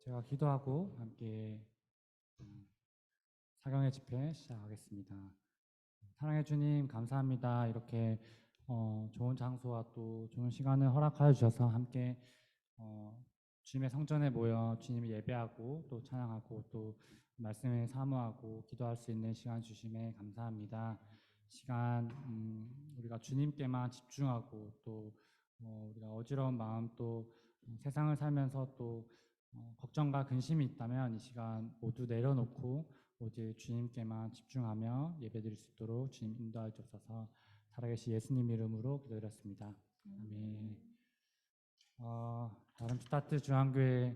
제가 기도하고 함께 사경의 집회 시작하겠습니다. 사랑해 주님 감사합니다. 이렇게 좋은 장소와 또 좋은 시간을 허락하여 주셔서 함께 주님의 성전에 모여 주님을 예배하고 또 찬양하고 또 말씀을 사모하고 기도할 수 있는 시간 주심에 감사합니다. 시간 우리가 주님께만 집중하고 또 우리가 어지러운 마음 또 세상을 살면서 또 걱정과 근심이 있다면 이 시간 모두 내려놓고 오직 주님께만 집중하며 예배드릴 수 있도록 주님 인도하여 주옵소서. 살아계신 예수님 이름으로 기도드렸습니다. 아멘. 다름슈타트 중앙교회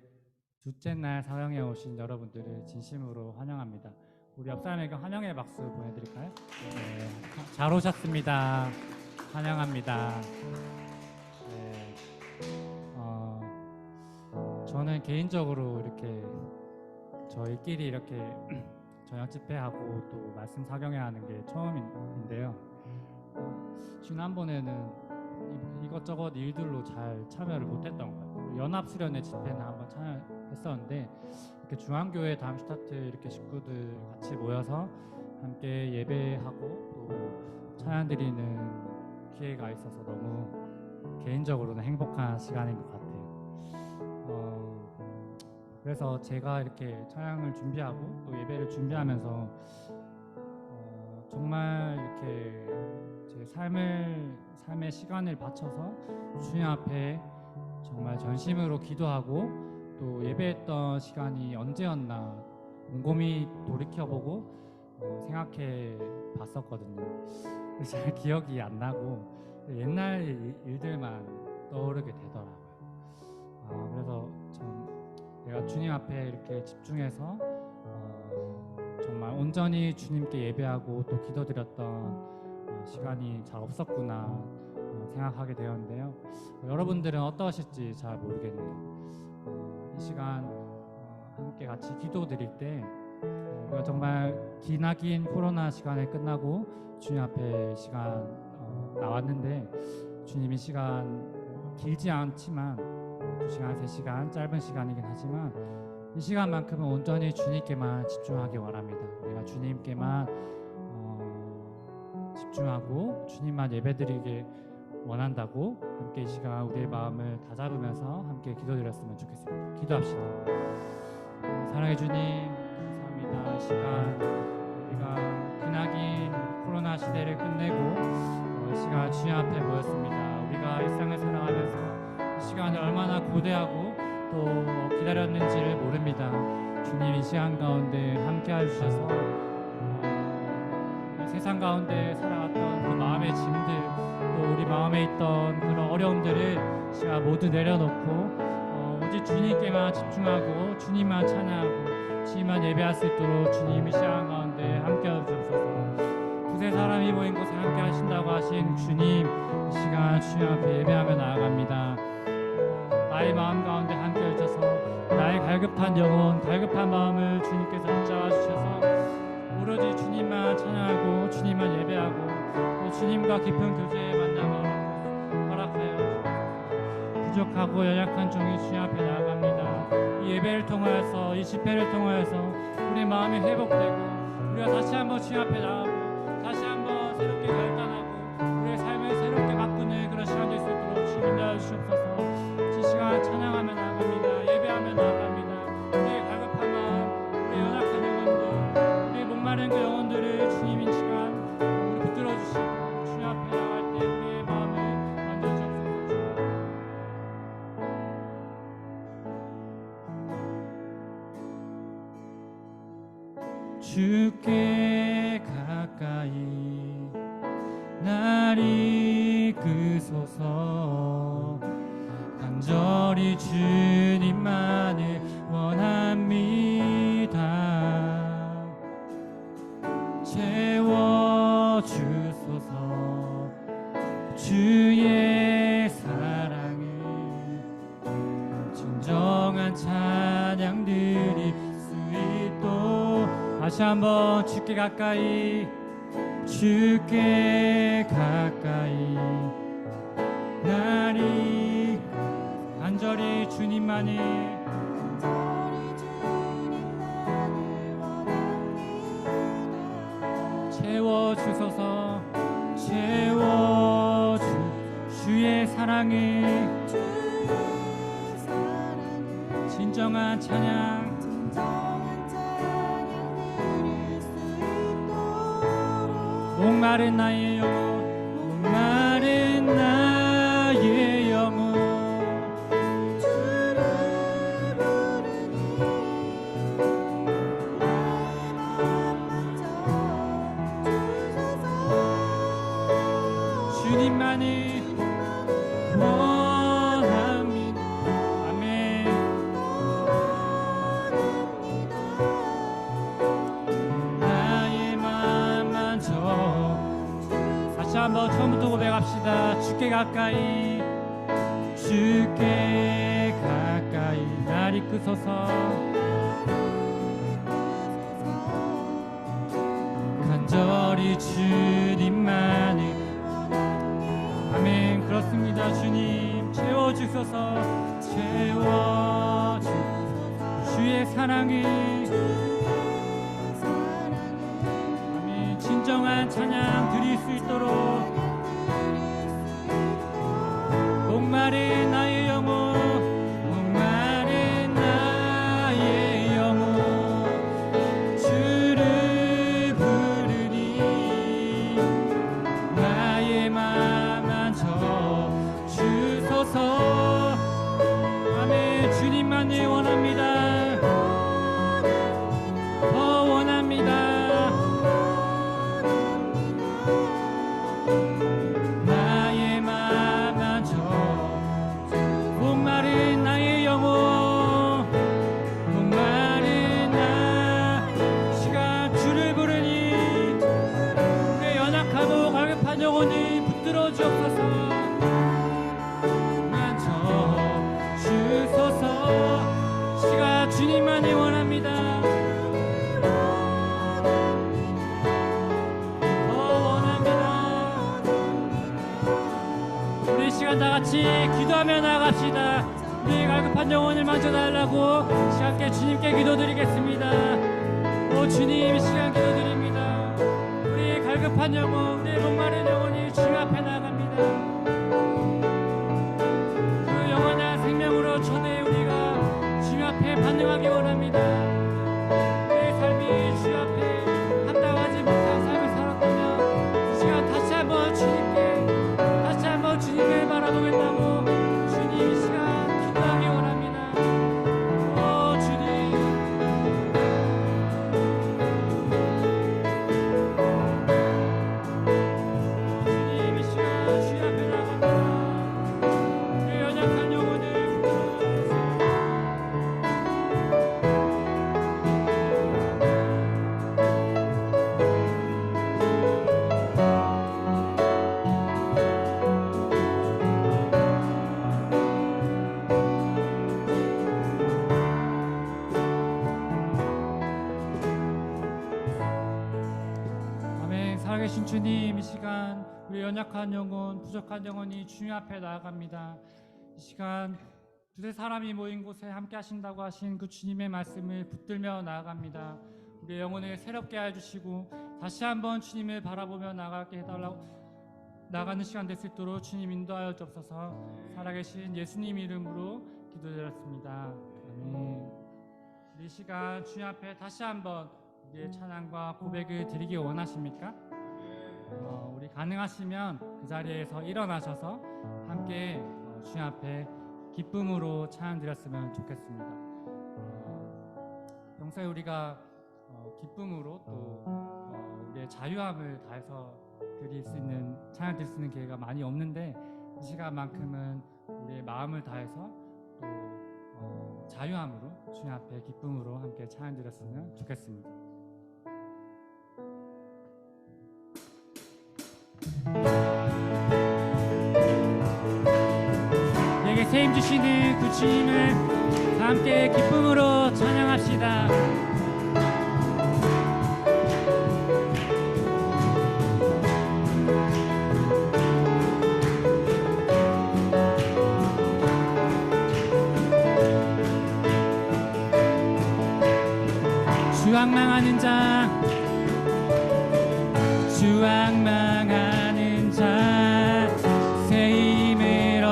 둘째 날 사경에 오신 여러분들을 진심으로 환영합니다. 우리 옆 사람에게 환영의 박수 보내드릴까요? 네, 잘 오셨습니다. 환영합니다. 네, 저는 개인적으로 이렇게 저희끼리 이렇게 저녁 집회하고 또 말씀 사경회 하는 게 처음인데요. 지난번에는 이것저것 일들로 잘 참여를 못했던 것 같아요. 연합수련회 집회는 한번 참여했었는데 이렇게 중앙교회 다름슈타트 이렇게 식구들 같이 모여서 함께 예배하고 또 찬양 드리는 기회가 있어서 너무 개인적으로는 행복한 시간인 것 같아요. 그래서 제가 이렇게 찬양을 준비하고 또 예배를 준비하면서 정말 이렇게 제 삶의 시간을 바쳐서 주님 앞에 정말 전심으로 기도하고 또 예배했던 시간이 언제였나 곰곰이 돌이켜보고 생각해 봤었거든요. 잘 기억이 안 나고 옛날 일들만 떠오르게 되더라고요. 그래서 참 내가 주님 앞에 이렇게 집중해서 정말 온전히 주님께 예배하고 또 기도드렸던 시간이 잘 없었구나 생각하게 되었는데요. 여러분들은 어떠실지 잘 모르겠네요. 이 시간 함께 같이 기도드릴 때 우리가 정말 기나긴 코로나 시간이 끝나고 주님 앞에 시간 나왔는데 주님이 시간 길지 않지만 2시간, 3시간 짧은 시간이긴 하지만 이 시간만큼은 온전히 주님께만 집중하기 원합니다. 내가 주님께만 집중하고 주님만 예배드리게 원한다고 함께 이 시간 우리의 마음을 다잡으면서 함께 기도드렸으면 좋겠습니다. 기도합시다. 사랑해 주님 감사합니다. 이 시간 우리가 기나긴 코로나 시대를 끝내고 이 시간 주님 앞에 모였습니다. 우리가 일상을 살아가면서 이 시간을 얼마나 고대하고 또 기다렸는지를 모릅니다. 주님 이 시간 가운데 함께해 주셔서 세상 가운데 살아갔던 그 마음의 짐들 또 우리 마음에 있던 그런 어려움들을 시간 모두 내려놓고 오직 주님께만 집중하고 주님만 찬양하고 주님만 예배할 수 있도록 주님 이 시간 가운데 함께해 주옵소서. 두세 사람이 모인 곳에 함께 하신다고 하신 주님 이 시간 주님 앞에 예배하며 나아갑니다. 나의 마음 가운데 함께 해주셔서 나의 갈급한 영혼 갈급한 마음을 주님께서 붙잡아 주셔서 오로지 주님만 찬양하고 주님만 예배하고 또 주님과 깊은 교제의 만남을 허락하여 주옵소서. 부족하고 연약한 종이 주님 앞에 나아갑니다. 이 예배를 통하여서 이 집회를 통하여서 우리의 마음이 회복되고 우리가 다시 한번 주님 앞에 나가고 다시 한번 새롭게 결단하고 우리의 삶을 새롭게 바꾸는 그런 시간 될 수 있도록 주님 인도하여 주옵소서. 이 시간 찬양하며 나아갑니다. 예배하며 나아갑니다. 우리의 갈급한 마음 우리의 연약한 영혼들 우리의 목마른 그 영혼들을 주님 이 시간 우리 붙들어 주시고 주님 앞에 나갈 때 우리의 마음을 만져 주옵소서. 주께 가까이 날 이끄소서. 간절히 주님만을 원합니다. 채워주소서. 주의 사랑을 진정한 찬양 드릴 수 있도록 다시 한번 주께 가까이 주께 가까이 나리 간절히 주님만이 사랑을 진정한 찬양 목마른 나의 영혼 목마른 나의 영혼 주님만을 원합니다. 아멘. 나의 맘 만져 다시 한번 처음부터 고백합시다. 주께 가까이 주께 가까이 날 이끄소서 간절히 주님만을 아멘. 그렇습니다. 주님 채워주소서 채워주소서 주의 사랑을 아멘. 진정한 찬양 드릴 수 있도록 목마른 나의 영혼 목마른 나의 영혼 주를 부르니 나의 맘 만져 주소서 아멘. 주님만을 원합니다. 더 원합니다. 나의 맘 만져 목마른 나의 영혼 목마른 나 시간 주를 부르니 내 연약하고 갈급한 영혼을 붙들어 주옵소서 만져 주소서 시간 주님만을 원합니다. 더 원합니다. 우리 이 시간 다같이 기도하며 나아갑시다. 우리 갈급한 영혼을 만져달라고 시간께 주님께 기도드리겠습니다. 오 주님 이 시간 기도드립니다. 우리 갈급한 영혼 우리 목마른 영혼이 주님 앞에 나아갑니다. 그 영원한 생명으로 전해 우리가 주님 앞에 반응하기 원합니다. 우리의 삶이 주님 앞에 합당하지 못한 삶을 살았다면 이 시간 다시 한번 주님께 다시 한번 주님을 바라보겠다고 주님 이 시간 기도하기 원합니다. 오 주님 주님 이 시간 주님 앞에 나갑니다. 우리 연약한 영혼을 붙들어주세요. 아멘. 살아계신 주님 이 시간 우리 연약한 영혼 부족한 영혼이 주님 앞에 나아갑니다. 이 시간 두세 사람이 모인 곳에 함께 하신다고 하신 그 주님의 말씀을 붙들며 나아갑니다. 우리 영혼을 새롭게 해주시고 다시 한번 주님을 바라보며 나가게 해달라고 나가는 시간 될 수 있도록 주님 인도하여 주옵소서. 살아계신 예수님 이름으로 기도드렸습니다. 아멘. 이 시간 주님 앞에 다시 한번 우리의 찬양과 고백을 드리기 원하십니까? 우리 가능하시면 그 자리에서 일어나셔서 함께 주님 앞에 기쁨으로 찬양 드렸으면 좋겠습니다. 평소에 우리가 기쁨으로 또 우리의 자유함을 다해서 드릴 수 있는 찬양 드릴 수 있는 기회가 많이 없는데 이 시간만큼은 우리의 마음을 다해서 또 자유함으로 주님 앞에 기쁨으로 함께 찬양 드렸으면 좋겠습니다. 내게 세임 주시는 그 주님을 함께 기쁨으로 찬양합시다. 주악망하는 자 주악망하는 자 새 힘을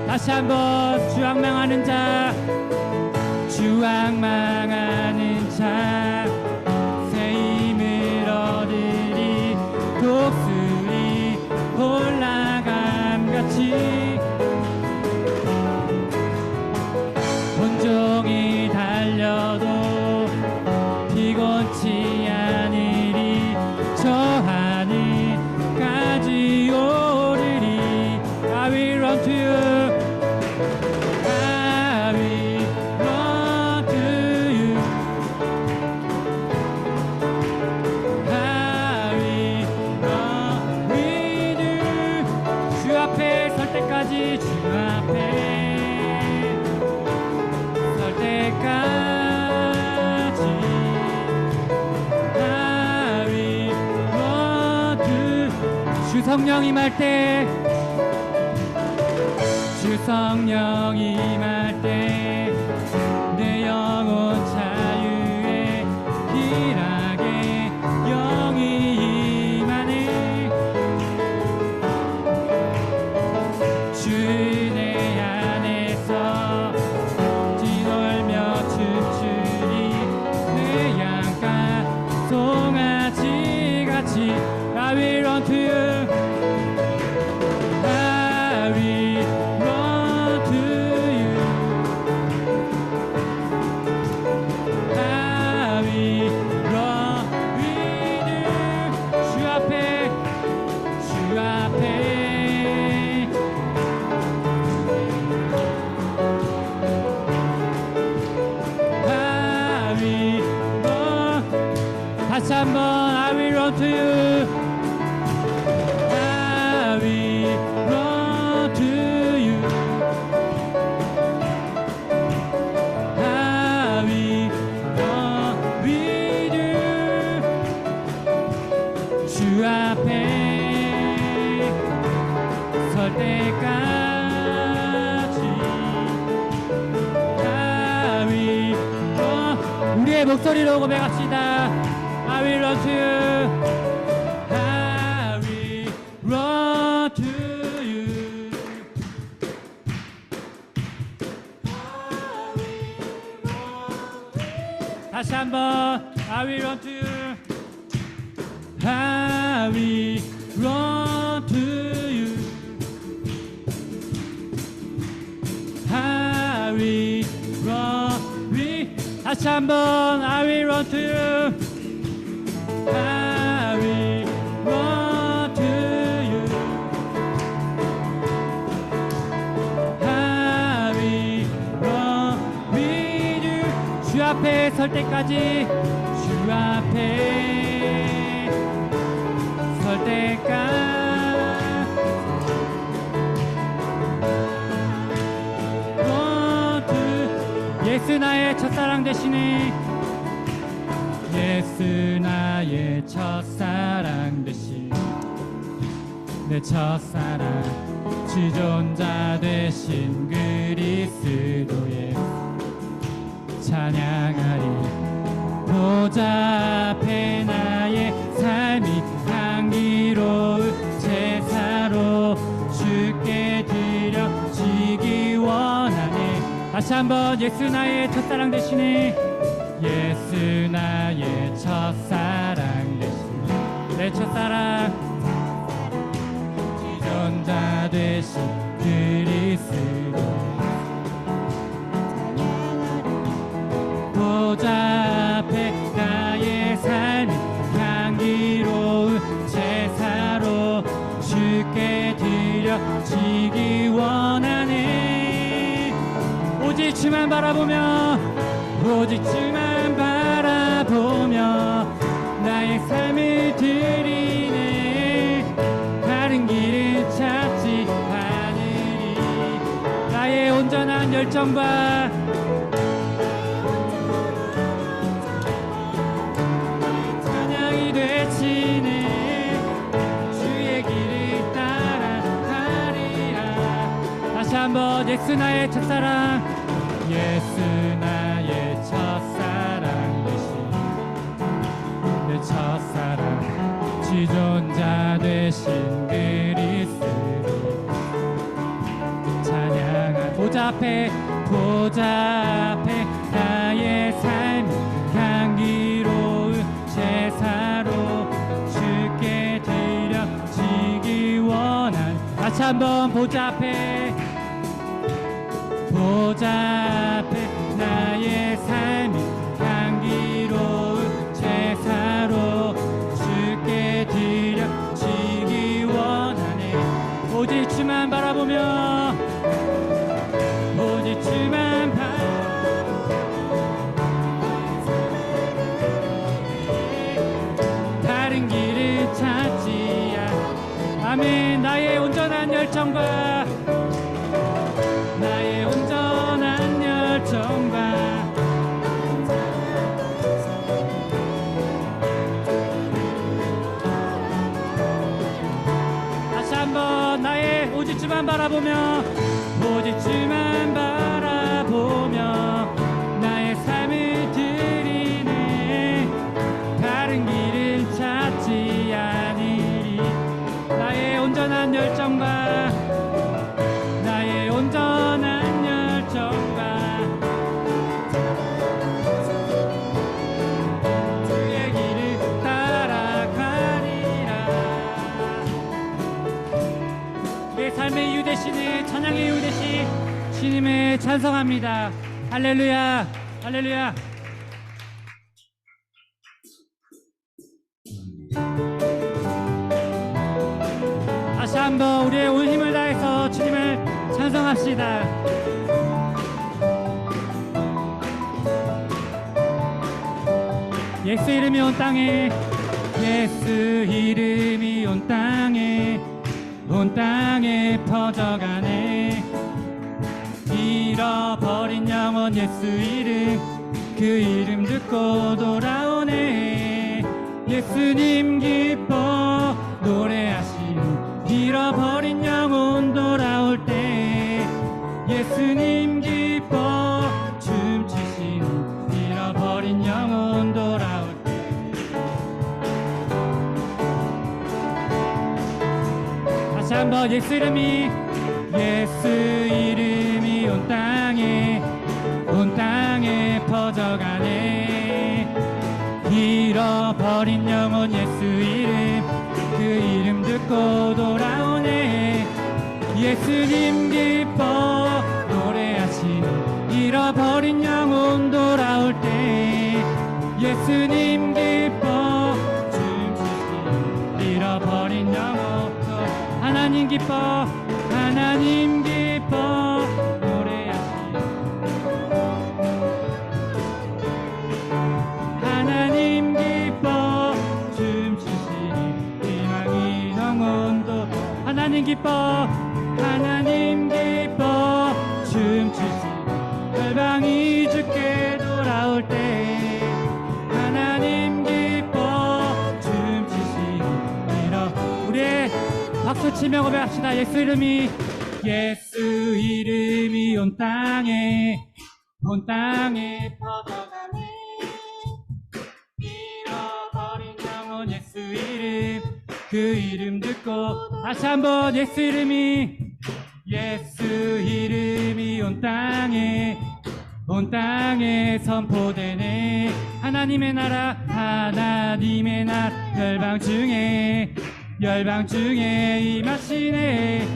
다시 한번 주악망하는 자, 주악망하는 자, 새 힘을 얻으리. 독수리 올라감같이 온종일 달려도 피곤치 않으리. 저 하늘까지 오르리. I will run to you. I will run to you. I will run with you. 주 앞에 설 때까지, 주 앞에 설 때까지 I will run to you. 주 성령 임할 때, 주 성령 임할 때 내 영혼 자유에 길하게 영이 임하네. 주 내 안에서 뛰놀며 춤추리. 내 양가 송아지같이 I will run to you. I will run to you. I will run with you. 주 앞에, 주 앞에 I will run. 다시 한번 I will run to you. I will run to you. I will run with you. 주 앞에 설 때까지 I will run. 우리의 목소리로 고백합시다. I will run to you. I will run to you. 다시 한번 I will run to you. I will run to you. I will run with. 다시 한번 I will run to you. I will run to you. I will run with you. 주 앞에 설 때까지, 주 앞에 설 때까지 run to. 예수 나의 첫사랑 되시니, 예수 나의 첫사랑 되신 내 첫사랑, 지존자 되신 그리스도의 찬양하리. 보좌 앞에 나의 삶이 향기로운 제사로 주께 드려지기 원하네. 다시 한번 예수 나의 첫사랑 되시니, 예수 나의 첫사랑 되시니 내 첫사랑, 지존자 되신 그리스도 보좌 앞에 나의 삶이 향기로운 제사로 주께 드려지기 원하네. 오직 주만 바라보며, 오직 주만 바라보며 나의 삶을 드리네. 다른 길은 찾지 않으리. 나의 온전한 열정과 찬양이 되치네. 주의 길을 따라가리라. 다시 한번 예수 나의 첫사랑, 예수 나의 첫사랑 되신 내 첫사랑, 지존자 되신 그리스도 찬양. 보좌 앞에 나의 삶이 향기로운 제사로 주께 드려지기 원한. 다시 한번 보좌 앞에 나의 삶이 향기로운 제사로 주께 드려지기 원하네. 오직 주만 바라보며 오직 주만 다른 길을 찾지 않아. 아멘. 나의 온전한 열정과 다시 한번 나의 오직 주만 바라보며 오직 주만 바라보며 나의 삶을 드리네. 다른 길을 찾지 않으리. 나의 온전한 열정과 나의 온전한 열정과 주의 길을 따라가리라. 내 삶의 이유 되시는 찬양의 이유 되신 주님을 찬송합니다. 할렐루야, 할렐루야. 다시 한번 우리의 온 힘을 다해서 주님을 찬송합시다. 예수 이름이 온 땅에, 예수 이름이 온 땅에 퍼져가네. 잃어버린 영혼 예수 이름, 그 이름 듣고 돌아오네. 예수님 기뻐 노래하시는 잃어버린 영혼 돌아올 때. 예수님 기뻐 춤추시는 잃어버린 영혼 돌아올 때. 다시 한번 예수 이름이 온 땅에 퍼져가네. 잃어버린 영혼 예수 이름, 그 이름 듣고 돌아오네. 예수님 기뻐 노래하시는 잃어버린 영혼 돌아올 때. 예수님 기뻐 춤추시는 잃어버린 영혼. 하나님 기뻐, 하나님 기뻐 노래하시는 하나님 기뻐 춤추시니 희망이 영혼도. 하나님 기뻐, 하나님 기뻐 춤추시니 열방이 주께 돌아올 때. 하나님 기뻐 춤추시니 우리의 박수 치며 고백합시다. 예수 이름이 온 땅에 퍼져가네. 잃어버린 영혼 예수 이름, 그 이름 듣고. 다시 한번 예수 이름이 온 땅에 선포되네. 하나님의 나라 열방 중에 임하시네.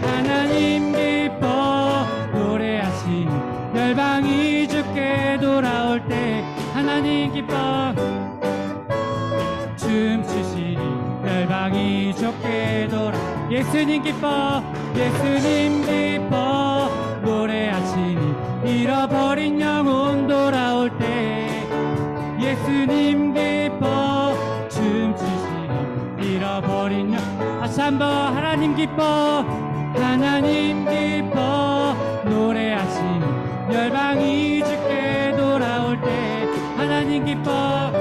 하나님 기뻐 노래하시니 열방이 주께 돌아올 때. 하나님 기뻐 춤추시니 열방이 주께 돌아. 예수님 기뻐 노래하시니 잃어버린 영혼 돌아올 때. 예수님 기뻐 춤추시니 잃어버린 영혼. 다시 한번 하나님 기뻐 노래하시니 열방이 주께 돌아올 때. 하나님 기뻐.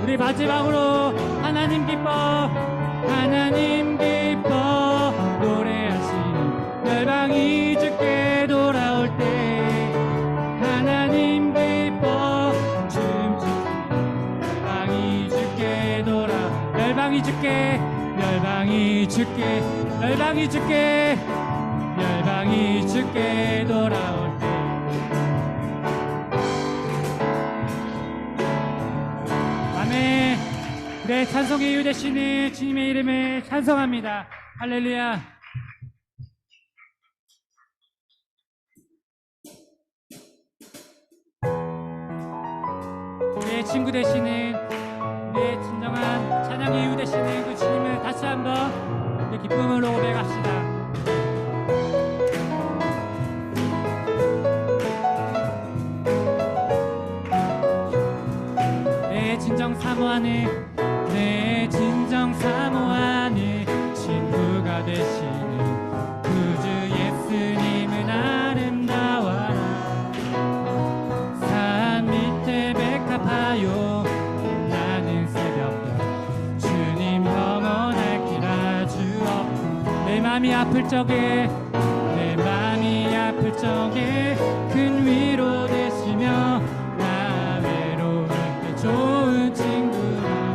우리 마지막으로 하나님 기뻐 노래하시니 열방이 주께 돌아올 때. 하나님 기뻐 춤추시니 열방이 주께 돌아. 열방이 주께 열방이 주께 열방이 주께 열방이 주께 돌아올 때 아멘. 네, 찬송의 이유 되시는 주님의 이름을 찬송합니다. 할렐루야. 우리의 친구 되시는 우리의 진정한 찬양의 이유 되시는 그 주님을 다시 한번 우리 기쁨으로 고백합시다. 내 진정 사모하는 내 진정 사모하는 친구가 되시는 구주 예수님은 아름다워라. 산 밑에 백합하여 나는 새벽별 주님 영원할기라 주옵. 내 맘이 아플 적에 내 맘이 아플 적에 큰 위로 되시며 나 외로울 때 좋은 친구라.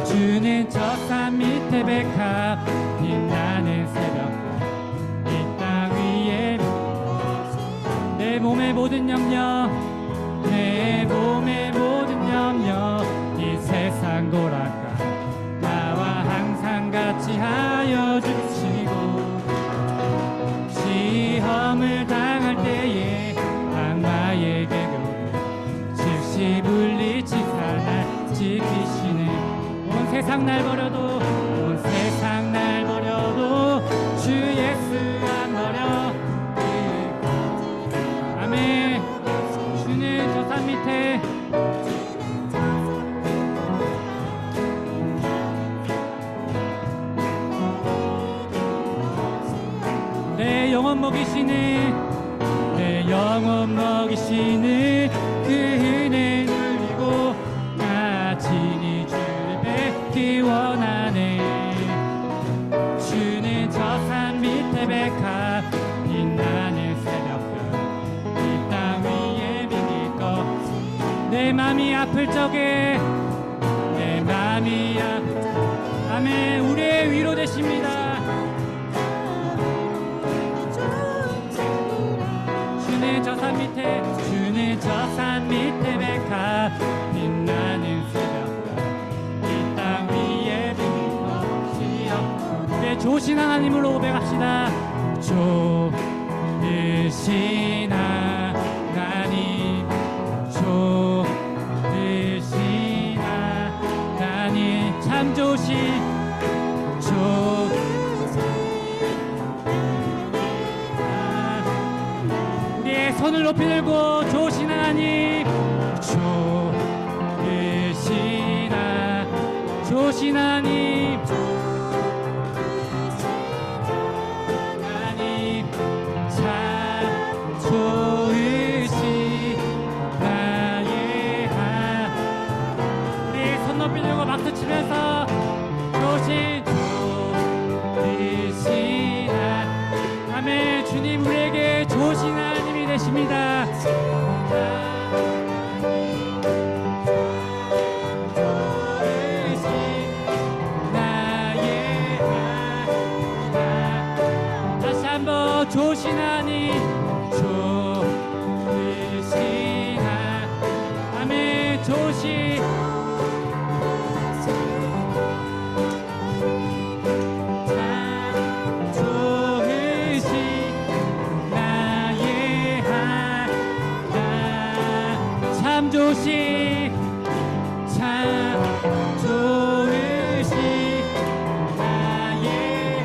주는 저 산 밑에 백합 빛나는 새벽별 이 땅 위에 내 몸의 모든 염려 내 몸의 모든 염려 이 세상 돌아가 나와 항상 같이 하여 주시고 시험을 당할 때에 악마의 계교를 즉시 물리치사 날 지키시는 온 세상 날 버려도 온 세상 날 버려도 주 예수 안 버려. 아멘. 주는 저 산 밑에 내 영혼 먹이시는 내 영혼 먹이시는 그 은혜 누리고 나 친히 주를 뵙기 원하네. 주는 저 산 밑에 백합 빛나는 새벽별 이 땅 위에 비길 것 내 맘이 아플 적에 내 맘이 아멘. 우리의 위로 되십니다. 주는 저 산 밑에 주는 저 산 밑에 백합 빛나는 새벽별 이 땅 위에 비길 것이 없고 네, 좋으신 하나님으로 고백합시다. 좋으신 하나님 좋으신 하나님 참 좋으신 우리의 손을 높이 들고 좋으신 하나님 좋으신 하나님 하나님 참 좋으신 나의 하나님 우리 손 높이 들고 박수 치면서 좋으신 아멘. 주님 우리에게 좋으신 하나님이 되십니다. 다시 한번 좋으신 하나님 좋으신 아멘. 좋으신 좋으신 참 좋으신 나의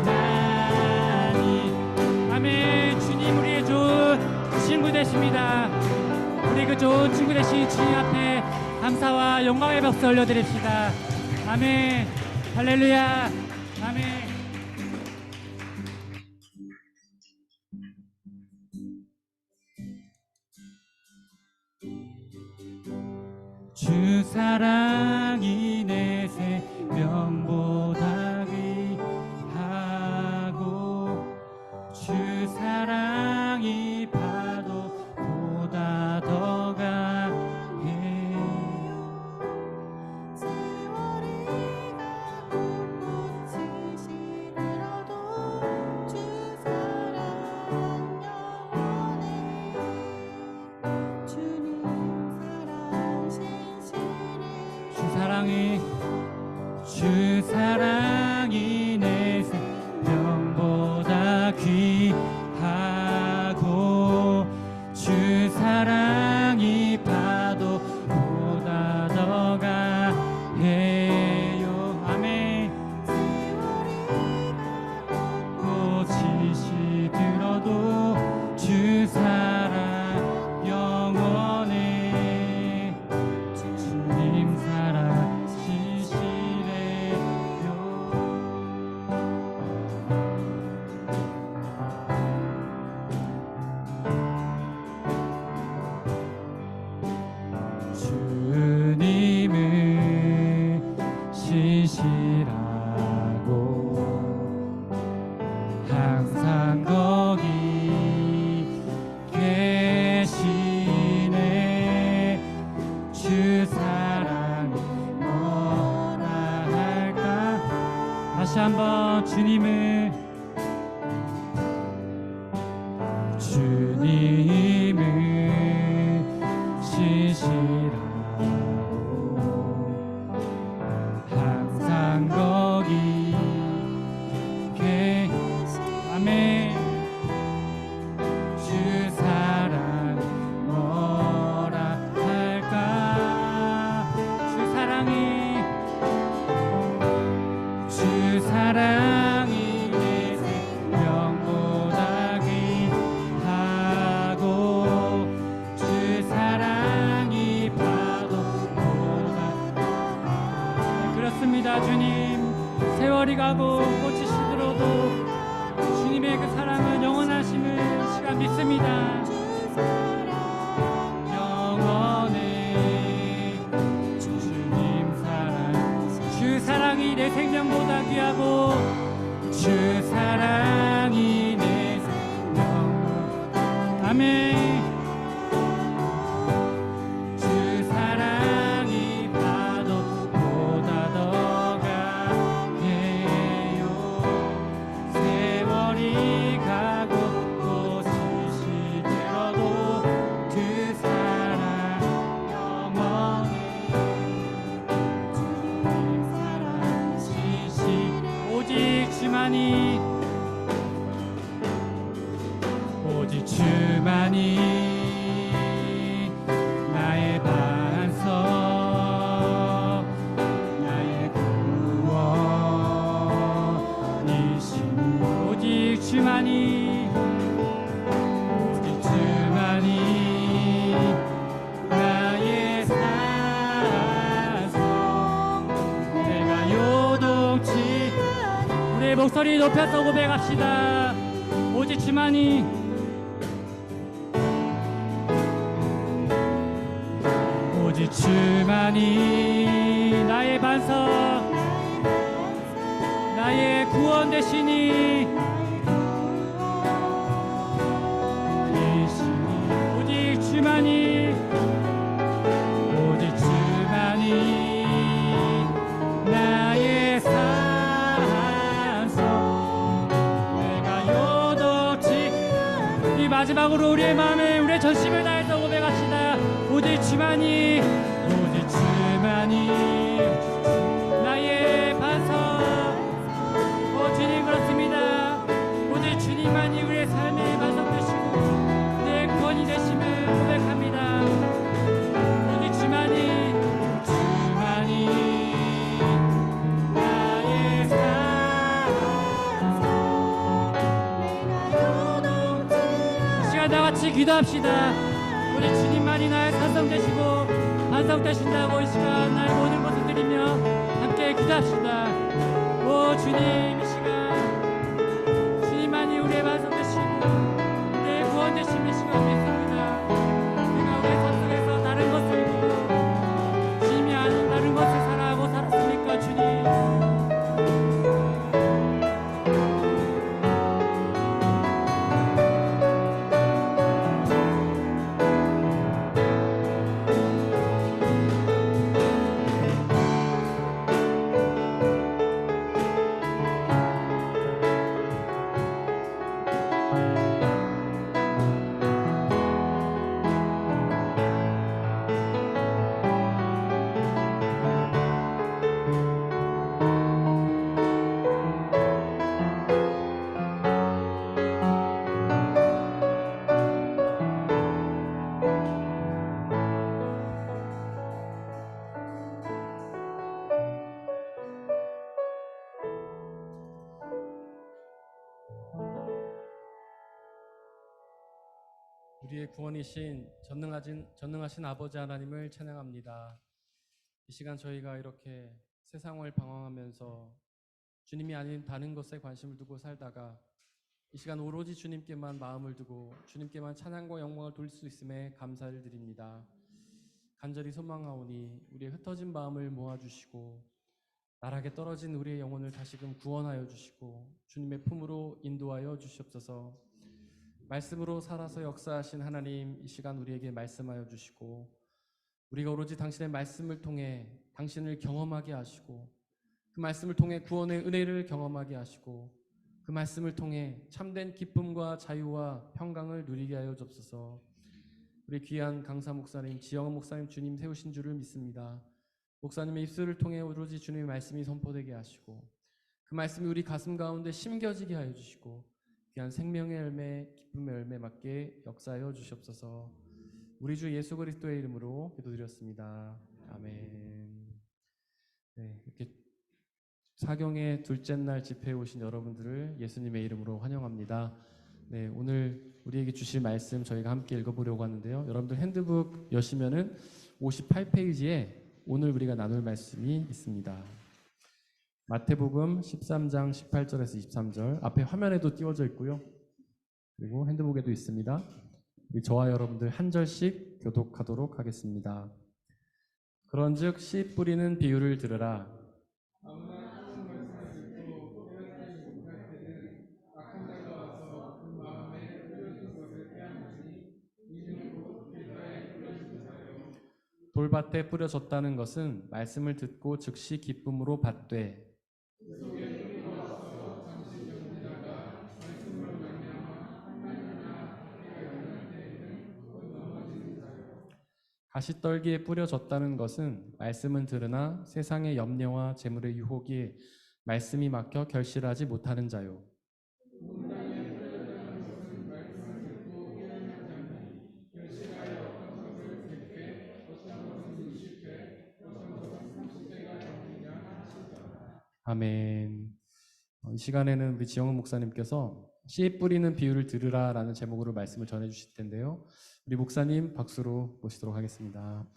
하나님 아멘. 주님 우리의 좋은 친구 되십니다. 우리 그 좋은 친구 되신 주님 앞에 감사와 영광의 박수 올려드립시다. 아멘. 할렐루야. 아멘. 주 사랑이 내 생명보다 귀하고 주 사랑이 파도보다 더 강해 다시 한번 주님을 신실하고 항상 거기 계시 아멘. 주 사랑 뭐라 할까. 주 사랑이 내 생명보다 귀하고 주 사랑이 파도보다. 그렇습니다. 주님, 세월이 가고 꽃이 시들어도 주님의 그 사랑은 영원하심을 시간 믿습니다. 영원해. 주님 사랑, 주 사랑이 내 생명보다 귀하고 주 사랑이 내 생명보다. 아멘. 주 사랑이 파도보다 더 강해요. 세월이 가고 꽃이 시들어도 그 사랑 영원해. 주님 사랑 오직 주만이 오직 주만이 나의 반석 나의 구원이신 오직 주만이 나의 산성 내가 요동치. 우리의 목소리 높여서 고백합시다. 오직 주만이 오직 주만이 나의 반석 나의 구원 되시니 오직 주만이 나의 산성 내가 요동치. 이 마지막으로 우리의 마음에 우리의 전심을 다해서 고백합시다. 오직 주만이 나의 반석. 오 주님, 그렇습니다. 오직 주님만이 우리의 삶의 반석 되시고 내 구원이 되심을 고백합니다. 오직 주만이 나의 산성 이 시간 다 같이 기도합시다. 우리 주님만이 나의 산성 되시고 반석 되신다고 이 시간 나의 모든 것을 드리며 함께 기도합시다. 오 주님, 이 시간 주님만이 우리의 반석 되시고 내 구원 되심을 시간 믿습니다. 내가 우리의 삶 속에서 다른 것을 두고 주님이 아닌 다른 것을 살아가고 살았습니까 주님. 우리의 구원이신 전능하신 아버지 하나님을 찬양합니다. 이 시간 저희가 이렇게 세상을 방황하면서 주님이 아닌 다른 것에 관심을 두고 살다가 이 시간 오로지 주님께만 마음을 두고 주님께만 찬양과 영광을 돌릴 수 있음에 감사를 드립니다. 간절히 소망하오니 우리의 흩어진 마음을 모아주시고 나락에 떨어진 우리의 영혼을 다시금 구원하여 주시고 주님의 품으로 인도하여 주시옵소서. 말씀으로 살아서 역사하신 하나님, 이 시간 우리에게 말씀하여 주시고 우리가 오로지 당신의 말씀을 통해 당신을 경험하게 하시고 그 말씀을 통해 구원의 은혜를 경험하게 하시고 그 말씀을 통해 참된 기쁨과 자유와 평강을 누리게 하여 주옵소서. 우리 귀한 강사 목사님, 지영원 목사님 주님 세우신 줄을 믿습니다. 목사님의 입술을 통해 오로지 주님의 말씀이 선포되게 하시고 그 말씀이 우리 가슴 가운데 심겨지게 하여 주시고 귀한 생명의 열매, 기쁨의 열매 맞게 역사하여 주시옵소서. 우리 주 예수 그리스도의 이름으로 기도드렸습니다. 아멘. 네, 이렇게 사경의 둘째 날 집회에 오신 여러분들을 예수님의 이름으로 환영합니다. 네, 오늘 우리에게 주실 말씀 저희가 함께 읽어보려고 하는데요. 여러분들 핸드북 여시면은 58페이지에 오늘 우리가 나눌 말씀이 있습니다. 마태복음 13장 18절에서 23절 앞에 화면에도 띄워져 있고요. 그리고 핸드북에도 있습니다. 우리 저와 여러분들 한 절씩 교독하도록 하겠습니다. 그런즉 씨 뿌리는 비유를 들으라. 돌밭에 뿌려졌다는 것은 말씀을 듣고 즉시 기쁨으로 받되 가시떨기에 뿌려졌다는 것은 말씀은 들으나 세상의 염려와 재물의 유혹이 말씀이 막혀 결실하지 못하는 자요. 아멘. 이 시간에는 우리 지영은 목사님께서 씨 뿌리는 비유를 들으라라는 제목으로 말씀을 전해 주실 텐데요. 우리 목사님 박수로 모시도록 하겠습니다.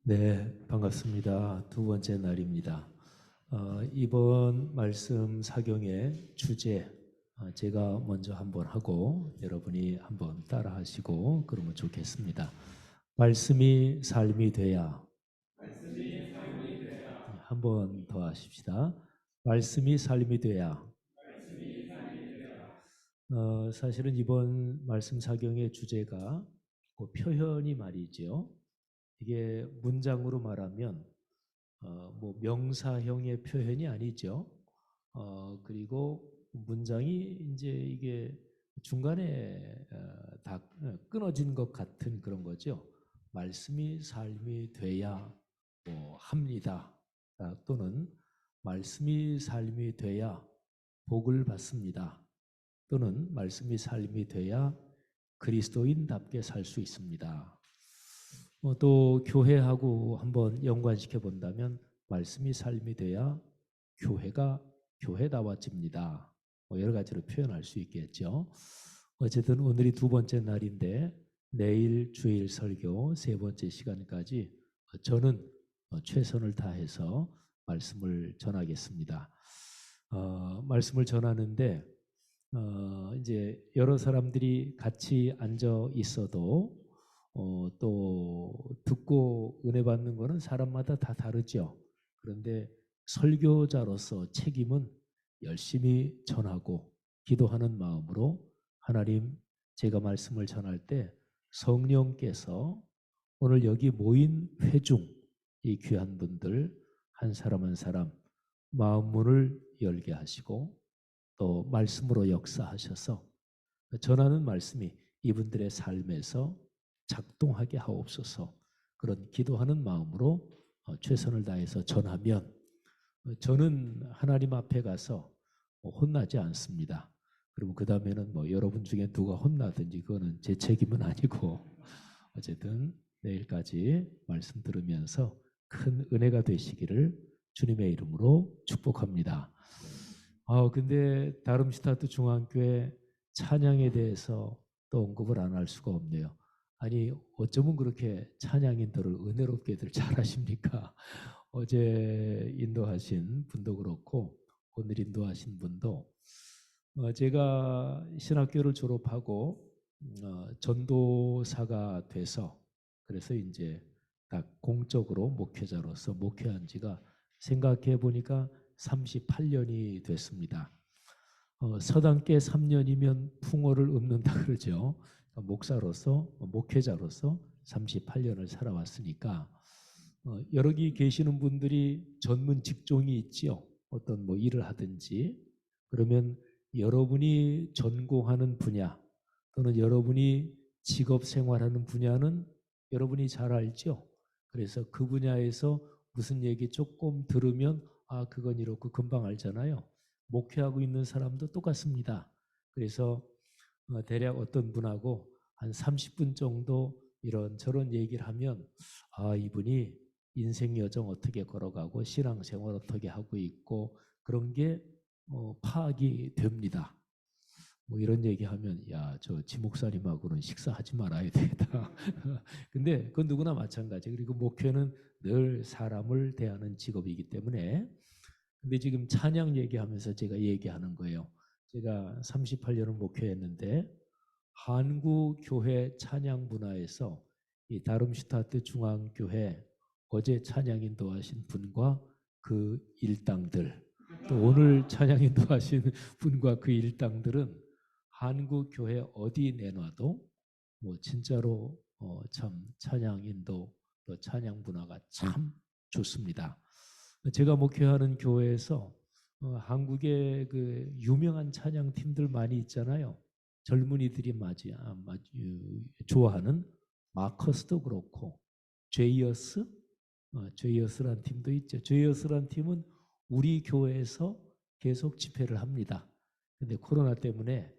네, 반갑습니다. 두 번째 날입니다. 이번 말씀 사경의 주제 제가 먼저 한번 하고 여러분이 한번 따라 하시고 그러면 좋겠습니다. 말씀이 삶이 돼야. 한번 더 하십시다. 말씀이 삶이 돼야. 사실은 이번 말씀 사경의 주제가 그 표현이 말이죠. 이게 문장으로 말하면 뭐 명사형의 표현이 아니죠. 그리고 문장이 이제 이게 중간에 다 끊어진 것 같은 그런 거죠. 말씀이 삶이 돼야 뭐 합니다. 또는 말씀이 삶이 돼야 복을 받습니다. 또는 말씀이 삶이 돼야 그리스도인답게 살 수 있습니다. 또 교회하고 한번 연관시켜 본다면 말씀이 삶이 돼야 교회가 교회다워집니다. 여러 가지로 표현할 수 있겠죠. 어쨌든 오늘이 두 번째 날인데 내일 주일 설교 세 번째 시간까지 저는 최선을 다해서 말씀을 전하겠습니다. 말씀을 전하는데 이제 여러 사람들이 같이 앉아 있어도 또 듣고 은혜 받는 거는 사람마다 다 다르죠. 그런데 설교자로서 책임은 열심히 전하고 기도하는 마음으로 하나님 제가 말씀을 전할 때 성령께서 오늘 여기 모인 회중 이 귀한 분들 한 사람 한 사람 마음 문을 열게 하시고 또 말씀으로 역사하셔서 전하는 말씀이 이분들의 삶에서 작동하게 하옵소서. 그런 기도하는 마음으로 최선을 다해서 전하면 저는 하나님 앞에 가서 혼나지 않습니다. 그리고 그 다음에는 뭐 여러분 중에 누가 혼나든지 그거는 제 책임은 아니고 어쨌든 내일까지 말씀 들으면서 큰 은혜가 되시기를 주님의 이름으로 축복합니다. 근데 다름슈타트 중앙교회 찬양에 대해서 또 언급을 안 할 수가 없네요. 아니 어쩌면 그렇게 찬양인들을 은혜롭게들 잘하십니까? 어제 인도하신 분도 그렇고 오늘 인도하신 분도 제가 신학교를 졸업하고 전도사가 돼서 그래서 이제 딱 공적으로 목회자로서 목회한 지가 생각해 보니까 38년이 됐습니다. 서당계 3년이면 풍어를 읊는다 그러죠. 목사로서 목회자로서 38년을 살아왔으니까 여기 계시는 분들이 전문 직종이 있지요. 어떤 뭐 일을 하든지 그러면 여러분이 전공하는 분야 또는 여러분이 직업 생활하는 분야는 여러분이 잘 알죠. 그래서 그 분야에서 무슨 얘기 조금 들으면 아 그건 이렇고 금방 알잖아요. 목회하고 있는 사람도 똑같습니다. 그래서 대략 어떤 분하고 한 30분 정도 이런저런 얘기를 하면 아 이분이 인생 여정 어떻게 걸어가고 신앙생활 어떻게 하고 있고 그런 게 파악이 됩니다. 뭐 이런 얘기하면 야 저 지목사님하고는 식사하지 말아야 되겠다. 근데 그건 누구나 마찬가지. 그리고 목회는 늘 사람을 대하는 직업이기 때문에 근데 지금 찬양 얘기하면서 제가 얘기하는 거예요. 제가 38년을 목회했는데 한국 교회 찬양 문화에서 이 다름슈타트 중앙교회 어제 찬양 인도하신 분과 그 일당들 또 오늘 찬양 인도하신 분과 그 일당들은 한국 교회 어디 내놔도 뭐 진짜로 참 찬양 인도 또 찬양 문화가 참 좋습니다. 제가 목회하는 교회에서 한국의 그 유명한 찬양 팀들 많이 있잖아요. 젊은이들이 좋아하는 마커스도 그렇고 제이어스, 제이어스란 팀도 있죠. 제이어스란 팀은 우리 교회에서 계속 집회를 합니다. 근데 코로나 때문에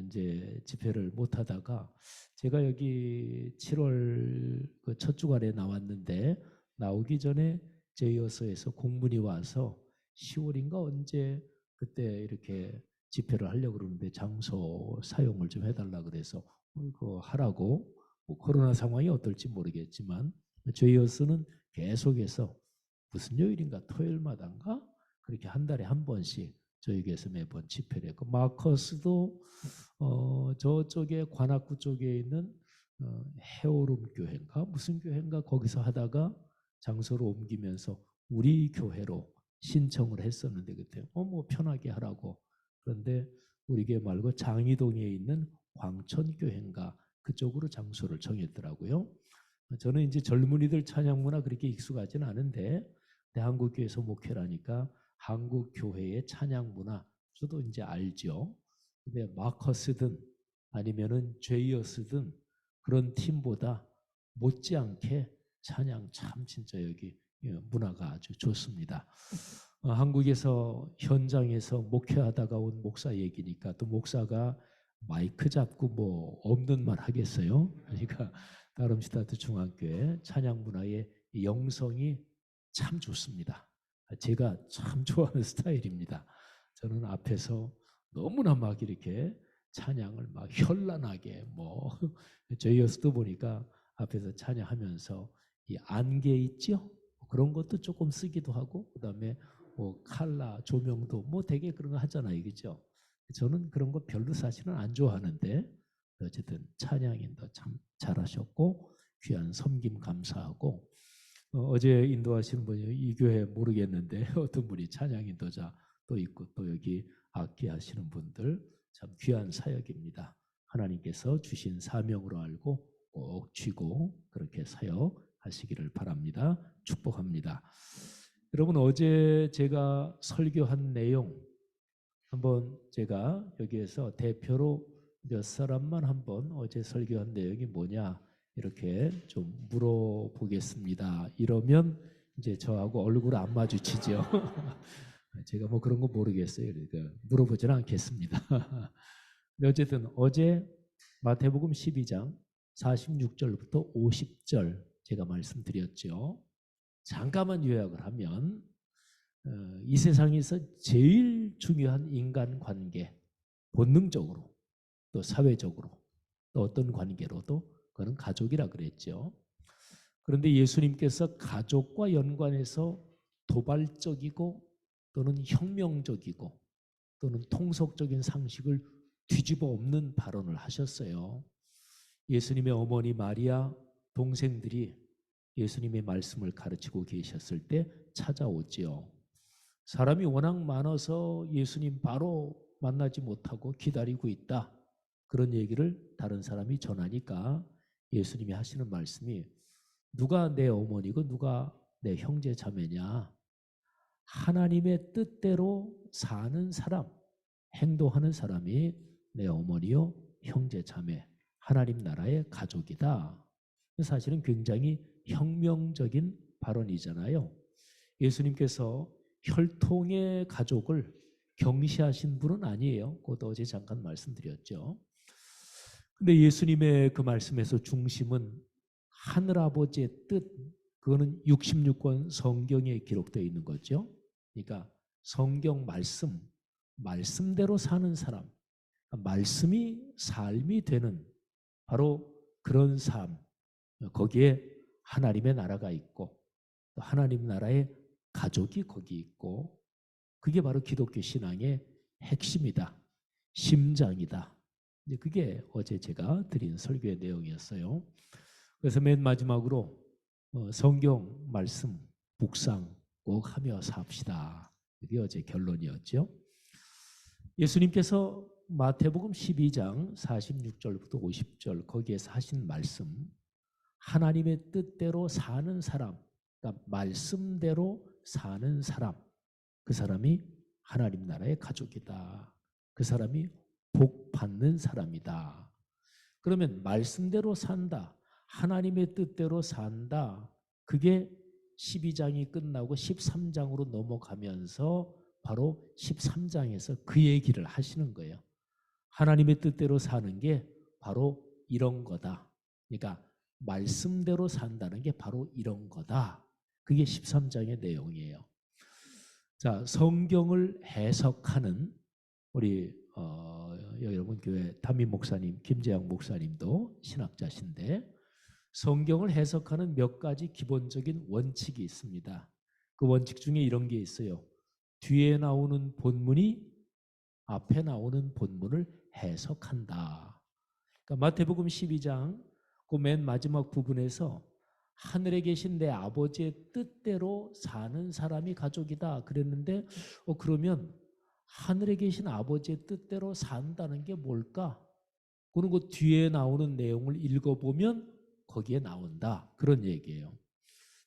이제 집회를 못 하다가 제가 여기 7월 그 첫 주간에 나왔는데 나오기 전에 제이어스에서 공문이 와서 10월인가 언제 그때 이렇게 집회를 하려고 그러는데 장소 사용을 좀 해달라 그래서 그거 하라고 뭐 코로나 상황이 어떨지 모르겠지만 제이어스는 계속해서 무슨 요일인가 토요일마다인가 그렇게 한 달에 한 번씩 저에게서 매번 집회를 했고 마커스도 저쪽에 관악구 쪽에 있는 해오름 교회인가 무슨 교회인가 거기서 하다가 장소를 옮기면서 우리 교회로 신청을 했었는데 그때 뭐 편하게 하라고 그런데 우리 교회 말고 장이동에 있는 광천교회인가 그쪽으로 장소를 정했더라고요. 저는 이제 젊은이들 찬양 문화 그렇게 익숙하지는 않은데 한국교회에서 목회라니까 한국 교회의 찬양 문화 저도 이제 알죠. 근데 마커스든 아니면은 제이어스든 그런 팀보다 못지않게 찬양 참 진짜 여기 문화가 아주 좋습니다. 한국에서 현장에서 목회하다가 온 목사 얘기니까 또 목사가 마이크 잡고 뭐 없는 말 하겠어요. 그러니까 다름슈타트 중앙교회 찬양 문화의 영성이 참 좋습니다. 제가 참 좋아하는 스타일입니다. 저는 앞에서 너무나 막 이렇게 찬양을 막 현란하게 뭐 저희여서도 보니까 앞에서 찬양하면서 이 안개 있죠? 그런 것도 조금 쓰기도 하고 그다음에 뭐 칼라 조명도 뭐 되게 그런 거 하잖아요, 그죠? 저는 그런 거 별로 사실은 안 좋아하는데 어쨌든 찬양인도 참 잘하셨고 귀한 섬김 감사하고 어제 인도하시는 분이 이 교회 모르겠는데 어떤 분이 찬양 인도자 또 있고 또 여기 악기 하시는 분들 참 귀한 사역입니다. 하나님께서 주신 사명으로 알고 꼭 쥐고 그렇게 사역하시기를 바랍니다. 축복합니다. 여러분 어제 제가 설교한 내용 한번 제가 여기에서 대표로 몇 사람만 한번 어제 설교한 내용이 뭐냐 이렇게 좀 물어보겠습니다. 이러면 이제 저하고 얼굴 안 마주치죠. 제가 뭐 그런 거 모르겠어요. 그러니까 물어보지는 않겠습니다. 근데 어쨌든 어제 마태복음 12장 46절부터 50절 제가 말씀드렸죠. 잠깐만 요약을 하면 이 세상에서 제일 중요한 인간관계 본능적으로 또 사회적으로 또 어떤 관계로도 그거는 가족이라 그랬죠. 그런데 예수님께서 가족과 연관해서 도발적이고 또는 혁명적이고 또는 통속적인 상식을 뒤집어 엎는 발언을 하셨어요. 예수님의 어머니 마리아, 동생들이 예수님의 말씀을 가르치고 계셨을 때 찾아오지요. 사람이 워낙 많아서 예수님 바로 만나지 못하고 기다리고 있다. 그런 얘기를 다른 사람이 전하니까 예수님이 하시는 말씀이 누가 내 어머니고 누가 내 형제 자매냐. 하나님의 뜻대로 사는 사람, 행동하는 사람이 내 어머니요 형제 자매, 하나님 나라의 가족이다. 사실은 굉장히 혁명적인 발언이잖아요. 예수님께서 혈통의 가족을 경시하신 분은 아니에요. 그것도 어제 잠깐 말씀드렸죠. 근데 예수님의 그 말씀에서 중심은 하늘아버지의 뜻, 그거는 66권 성경에 기록되어 있는 거죠. 그러니까 성경 말씀대로 사는 사람, 말씀이 삶이 되는 바로 그런 삶, 거기에 하나님의 나라가 있고 또 하나님 나라의 가족이 거기 있고 그게 바로 기독교 신앙의 핵심이다. 심장이다. 이제 그게 어제 제가 드린 설교의 내용이었어요. 그래서 맨 마지막으로 성경 말씀 묵상 꼭 하며 삽시다. 그게 어제 결론이었죠. 예수님께서 마태복음 12장 46절부터 50절 거기에서 하신 말씀, 하나님의 뜻대로 사는 사람, 그러니까 말씀대로 사는 사람, 그 사람이 하나님 나라의 가족이다. 그 사람이 복 받는 사람이다. 그러면 말씀대로 산다. 하나님의 뜻대로 산다. 그게 12장이 끝나고 13장으로 넘어가면서 바로 13장에서 그 얘기를 하시는 거예요. 하나님의 뜻대로 사는 게 바로 이런 거다. 그러니까 말씀대로 산다는 게 바로 이런 거다. 그게 13장의 내용이에요. 자, 성경을 해석하는 우리 여러분 교회 담임 목사님, 김재양 목사님도 신학자신데 성경을 해석하는 몇 가지 기본적인 원칙이 있습니다. 그 원칙 중에 이런 게 있어요. 뒤에 나오는 본문이 앞에 나오는 본문을 해석한다. 그러니까 마태복음 12장 그 맨 마지막 부분에서 하늘에 계신 내 아버지의 뜻대로 사는 사람이 가족이다 그랬는데 그러면 하늘에 계신 아버지의 뜻대로 산다는 게 뭘까? 그런 거 뒤에 나오는 내용을 읽어보면 거기에 나온다. 그런 얘기예요.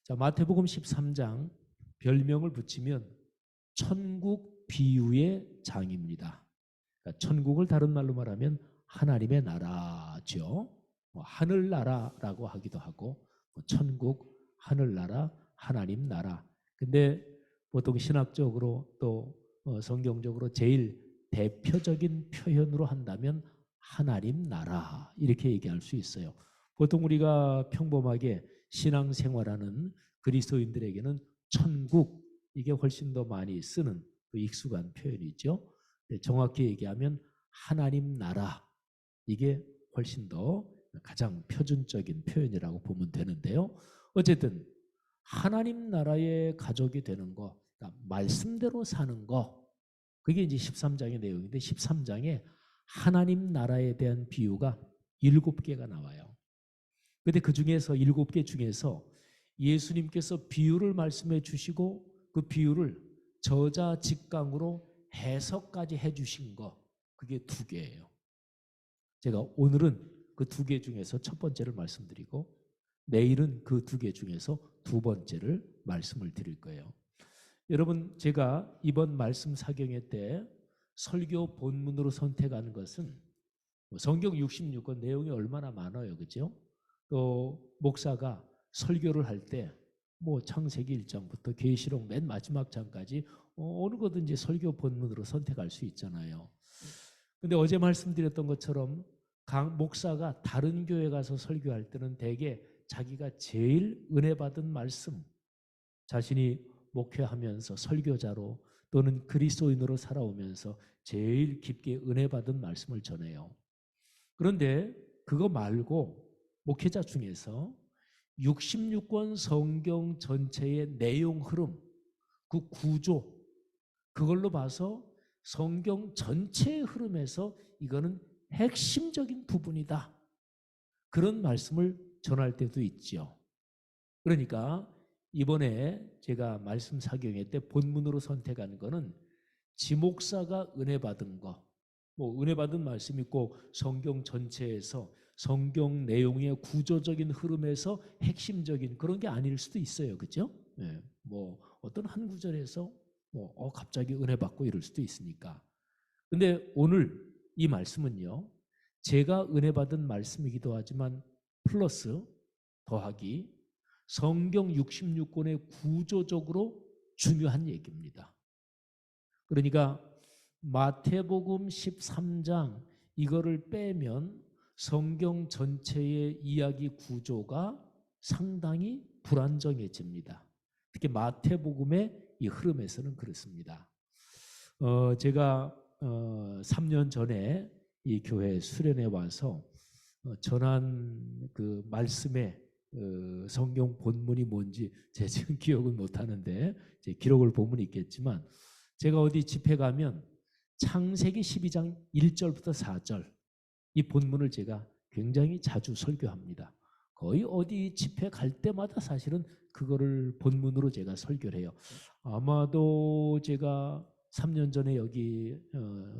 자, 마태복음 13장 별명을 붙이면 천국 비유의 장입니다. 그러니까 천국을 다른 말로 말하면 하나님의 나라죠. 하늘나라라고 하기도 하고 천국, 하늘나라, 하나님 나라. 근데 보통 신학적으로 또 성경적으로 제일 대표적인 표현으로 한다면 하나님 나라 이렇게 얘기할 수 있어요. 보통 우리가 평범하게 신앙생활하는 그리스도인들에게는 천국 이게 훨씬 더 많이 쓰는 그 익숙한 표현이죠. 정확히 얘기하면 하나님 나라 이게 훨씬 더 가장 표준적인 표현이라고 보면 되는데요. 어쨌든 하나님 나라의 가족이 되는 거, 그러니까 말씀대로 사는 거 그게 이제 13장의 내용인데 13장에 하나님 나라에 대한 비유가 7개가 나와요. 근데 그 중에서 7개 중에서 예수님께서 비유를 말씀해 주시고 그 비유를 저자직강으로 해석까지 해 주신 거 그게 2개예요. 제가 오늘은 그 2개 중에서 첫 번째를 말씀드리고 내일은 그 2개 중에서 2번째를 말씀을 드릴 거예요. 여러분 제가 이번 말씀 사경회 때 설교 본문으로 선택하는 것은 성경 66권 내용이 얼마나 많아요. 그죠? 또 목사가 설교를 할 때 뭐 창세기 1장부터 계시록 맨 마지막 장까지 어느 거든지 설교 본문으로 선택할 수 있잖아요. 근데 어제 말씀드렸던 것처럼 각 목사가 다른 교회 가서 설교할 때는 대개 자기가 제일 은혜 받은 말씀, 자신이 목회하면서 설교자로 또는 그리스도인으로 살아오면서 제일 깊게 은혜 받은 말씀을 전해요. 그런데 그거 말고 목회자 중에서 66권 성경 전체의 내용 흐름, 그 구조, 그걸로 봐서 성경 전체의 흐름에서 이거는 핵심적인 부분이다. 그런 말씀을 전할 때도 있죠. 그러니까 이번에 제가 말씀 사경회 때 본문으로 선택한 거는 지목사가 은혜 받은 거, 뭐 은혜 받은 말씀 있고 성경 전체에서 성경 내용의 구조적인 흐름에서 핵심적인 그런 게 아닐 수도 있어요. 그죠? 예, 뭐 어떤 한 구절에서 뭐 갑자기 은혜 받고 이럴 수도 있으니까. 근데 오늘 이 말씀은요. 제가 은혜 받은 말씀이기도 하지만 플러스 더하기 성경 66권의 구조적으로 중요한 얘기입니다. 그러니까 마태복음 13장 이거를 빼면 성경 전체의 이야기 구조가 상당히 불안정해집니다. 특히 마태복음의 이 흐름에서는 그렇습니다. 제가 3년 전에 이 교회 수련회 와서 전한 그 말씀의 성경 본문이 뭔지 제 지금 기억은 못 하는데 제 기록을 보면 있겠지만 제가 어디 집회 가면 창세기 12장 1절부터 4절 이 본문을 제가 굉장히 자주 설교합니다. 거의 어디 집회 갈 때마다 사실은 그거를 본문으로 제가 설교를 해요. 아마도 제가 3년 전에 여기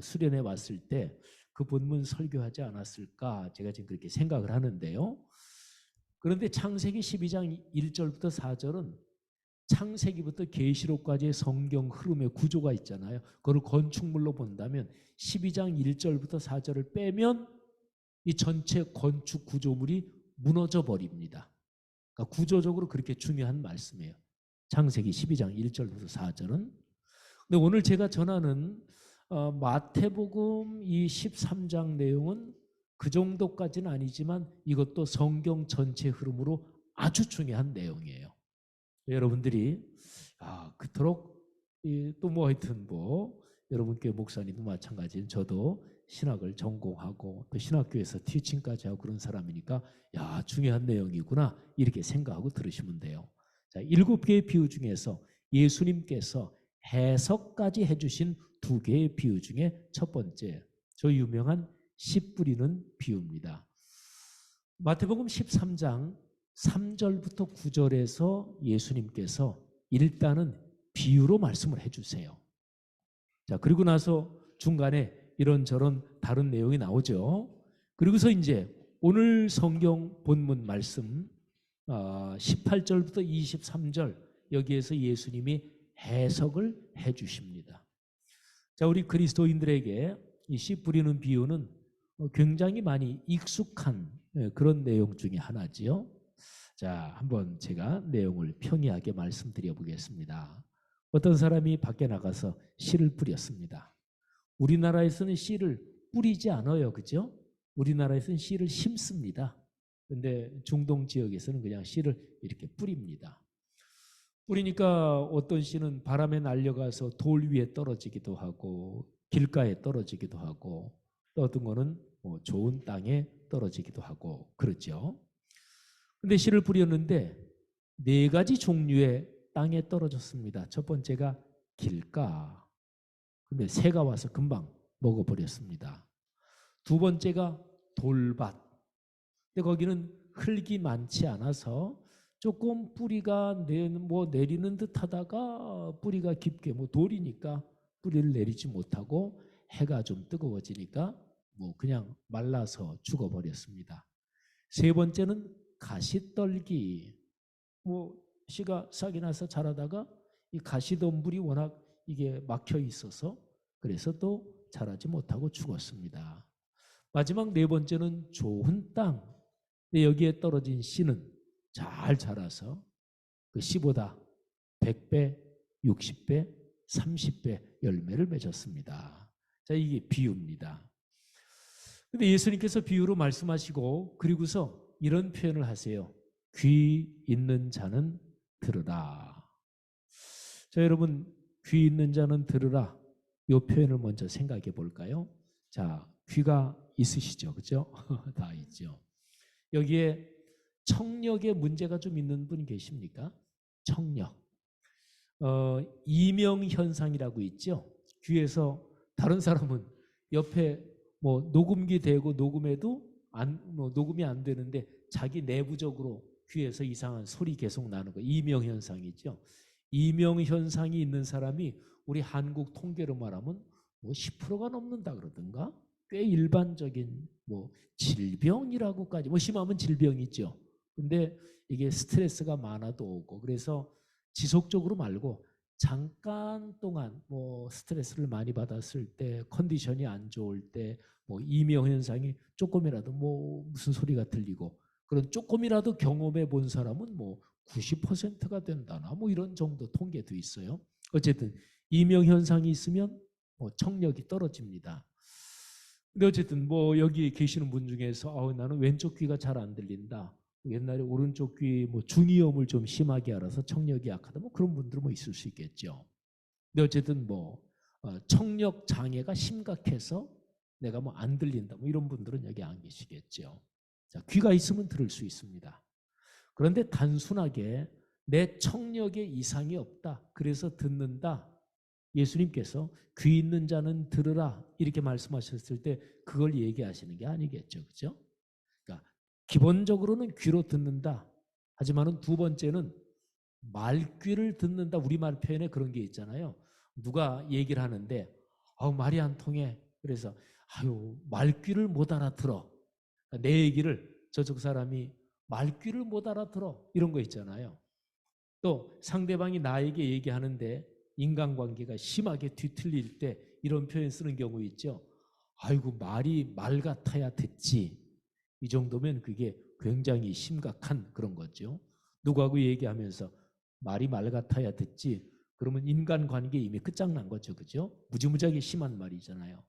수련회 왔을 때 그 본문 설교하지 않았을까 제가 지금 그렇게 생각을 하는데요. 그런데 창세기 12장 1절부터 4절은 창세기부터 계시록까지의 성경 흐름의 구조가 있잖아요. 그걸 건축물로 본다면 12장 1절부터 4절을 빼면 이 전체 건축 구조물이 무너져 버립니다. 그러니까 구조적으로 그렇게 중요한 말씀이에요. 창세기 12장 1절부터 4절은. 근데 오늘 제가 전하는 마태복음 이 13장 내용은 그 정도까지는 아니지만 이것도 성경 전체 흐름으로 아주 중요한 내용이에요. 여러분들이 그토록 또 뭐 하여튼 뭐 여러분께 목사님도 마찬가지인 저도 신학을 전공하고 또 신학교에서 티칭까지 하고 그런 사람이니까 야 중요한 내용이구나 이렇게 생각하고 들으시면 돼요. 자, 7개의 비유 중에서 예수님께서 해석까지 해주신 2개의 비유 중에 첫 번째 저 유명한 씨 뿌리는 비유입니다. 마태복음 13장 3절부터 9절에서 예수님께서 일단은 비유로 말씀을 해주세요. 자, 그리고 나서 중간에 이런저런 다른 내용이 나오죠. 그리고서 이제 오늘 성경 본문 말씀 18절부터 23절 여기에서 예수님이 해석을 해주십니다. 자, 우리 그리스도인들에게 이 씨 뿌리는 비유는 굉장히 많이 익숙한 그런 내용 중에 하나지요. 자, 한번 제가 내용을 평이하게 말씀드려 보겠습니다. 어떤 사람이 밖에 나가서 씨를 뿌렸습니다. 우리나라에서는 씨를 뿌리지 않아요. 그죠? 우리나라에서는 씨를 심습니다. 근데 중동 지역에서는 그냥 씨를 이렇게 뿌립니다. 뿌리니까 어떤 씨는 바람에 날려가서 돌 위에 떨어지기도 하고 길가에 떨어지기도 하고 또 어떤 거는 좋은 땅에 떨어지기도 하고 그렇죠. 근데 씨를 뿌렸는데 4가지 종류의 땅에 떨어졌습니다. 첫 번째가 길가. 근데 새가 와서 금방 먹어버렸습니다. 두 번째가 돌밭. 근데 거기는 흙이 많지 않아서 조금 뿌리가 내리는 듯 하다가 뿌리가 깊게 돌이니까 뿌리를 내리지 못하고 해가 좀 뜨거워지니까 그냥 말라서 죽어버렸습니다. 세 번째는 가시떨기. 씨가 싹이 나서 자라다가 이 가시덤불이 워낙 이게 막혀 있어서 그래서 또 자라지 못하고 죽었습니다. 마지막 4번째는 좋은 땅. 여기에 떨어진 씨는 잘 자라서 그 씨보다 100배, 60배, 30배 열매를 맺었습니다. 자, 이게 비유입니다. 근데 예수님께서 비유로 말씀하시고 그리고서 이런 표현을 하세요. 귀 있는 자는 들으라. 자, 여러분 귀 있는 자는 들으라. 이 표현을 먼저 생각해 볼까요? 자, 귀가 있으시죠? 그죠? 다 있죠. 여기에 청력에 문제가 좀 있는 분 계십니까? 청력. 이명현상이라고 있죠. 귀에서 다른 사람은 옆에 뭐 녹음기 대고 녹음해도 녹음이 안 되는데 자기 내부적으로 귀에서 이상한 소리 계속 나는 거, 이명 현상이죠. 이명 현상이 있는 사람이 우리 한국 통계로 말하면 뭐 10%가 넘는다 그러던가, 꽤 일반적인 뭐 질병이라고까지, 뭐 심하면 질병이죠. 근데 이게 스트레스가 많아도 오고, 그래서 지속적으로 말고 잠깐 동안 뭐 스트레스를 많이 받았을 때, 컨디션이 안 좋을 때 뭐 이명 현상이 조금이라도 뭐 무슨 소리가 들리고, 그런 조금이라도 경험해 본 사람은 뭐 90%가 된다나 뭐 이런 정도 통계도 있어요. 어쨌든 이명 현상이 있으면 뭐 청력이 떨어집니다. 근데 어쨌든 뭐 여기 계시는 분 중에서 나는 왼쪽 귀가 잘 안 들린다, 옛날에 오른쪽 귀 뭐 중이염을 좀 심하게 알아서 청력이 약하다, 뭐 그런 분들은 뭐 있을 수 있겠죠. 근데 어쨌든 뭐 청력 장애가 심각해서 내가 뭐 안 들린다, 뭐 이런 분들은 여기 안 계시겠죠. 자, 귀가 있으면 들을 수 있습니다. 그런데 단순하게 내 청력에 이상이 없다, 그래서 듣는다, 예수님께서 귀 있는 자는 들으라 이렇게 말씀하셨을 때 그걸 얘기하시는 게 아니겠죠. 그죠? 그러니까 기본적으로는 귀로 듣는다. 하지만은 두 번째는 말귀를 듣는다. 우리말 표현에 그런 게 있잖아요. 누가 얘기를 하는데 말이 안 통해. 그래서 말귀를 못 알아들어. 내 얘기를 저쪽 사람이 말귀를 못 알아들어. 이런 거 있잖아요. 또 상대방이 나에게 얘기하는데 인간관계가 심하게 뒤틀릴 때 이런 표현 쓰는 경우 있죠. 말이 말 같아야 듣지. 이 정도면 그게 굉장히 심각한 그런 거죠. 누구하고 얘기하면서 말이 말 같아야 듣지, 그러면 인간관계 이미 끝장난 거죠. 그죠? 무지무지하게 심한 말이잖아요.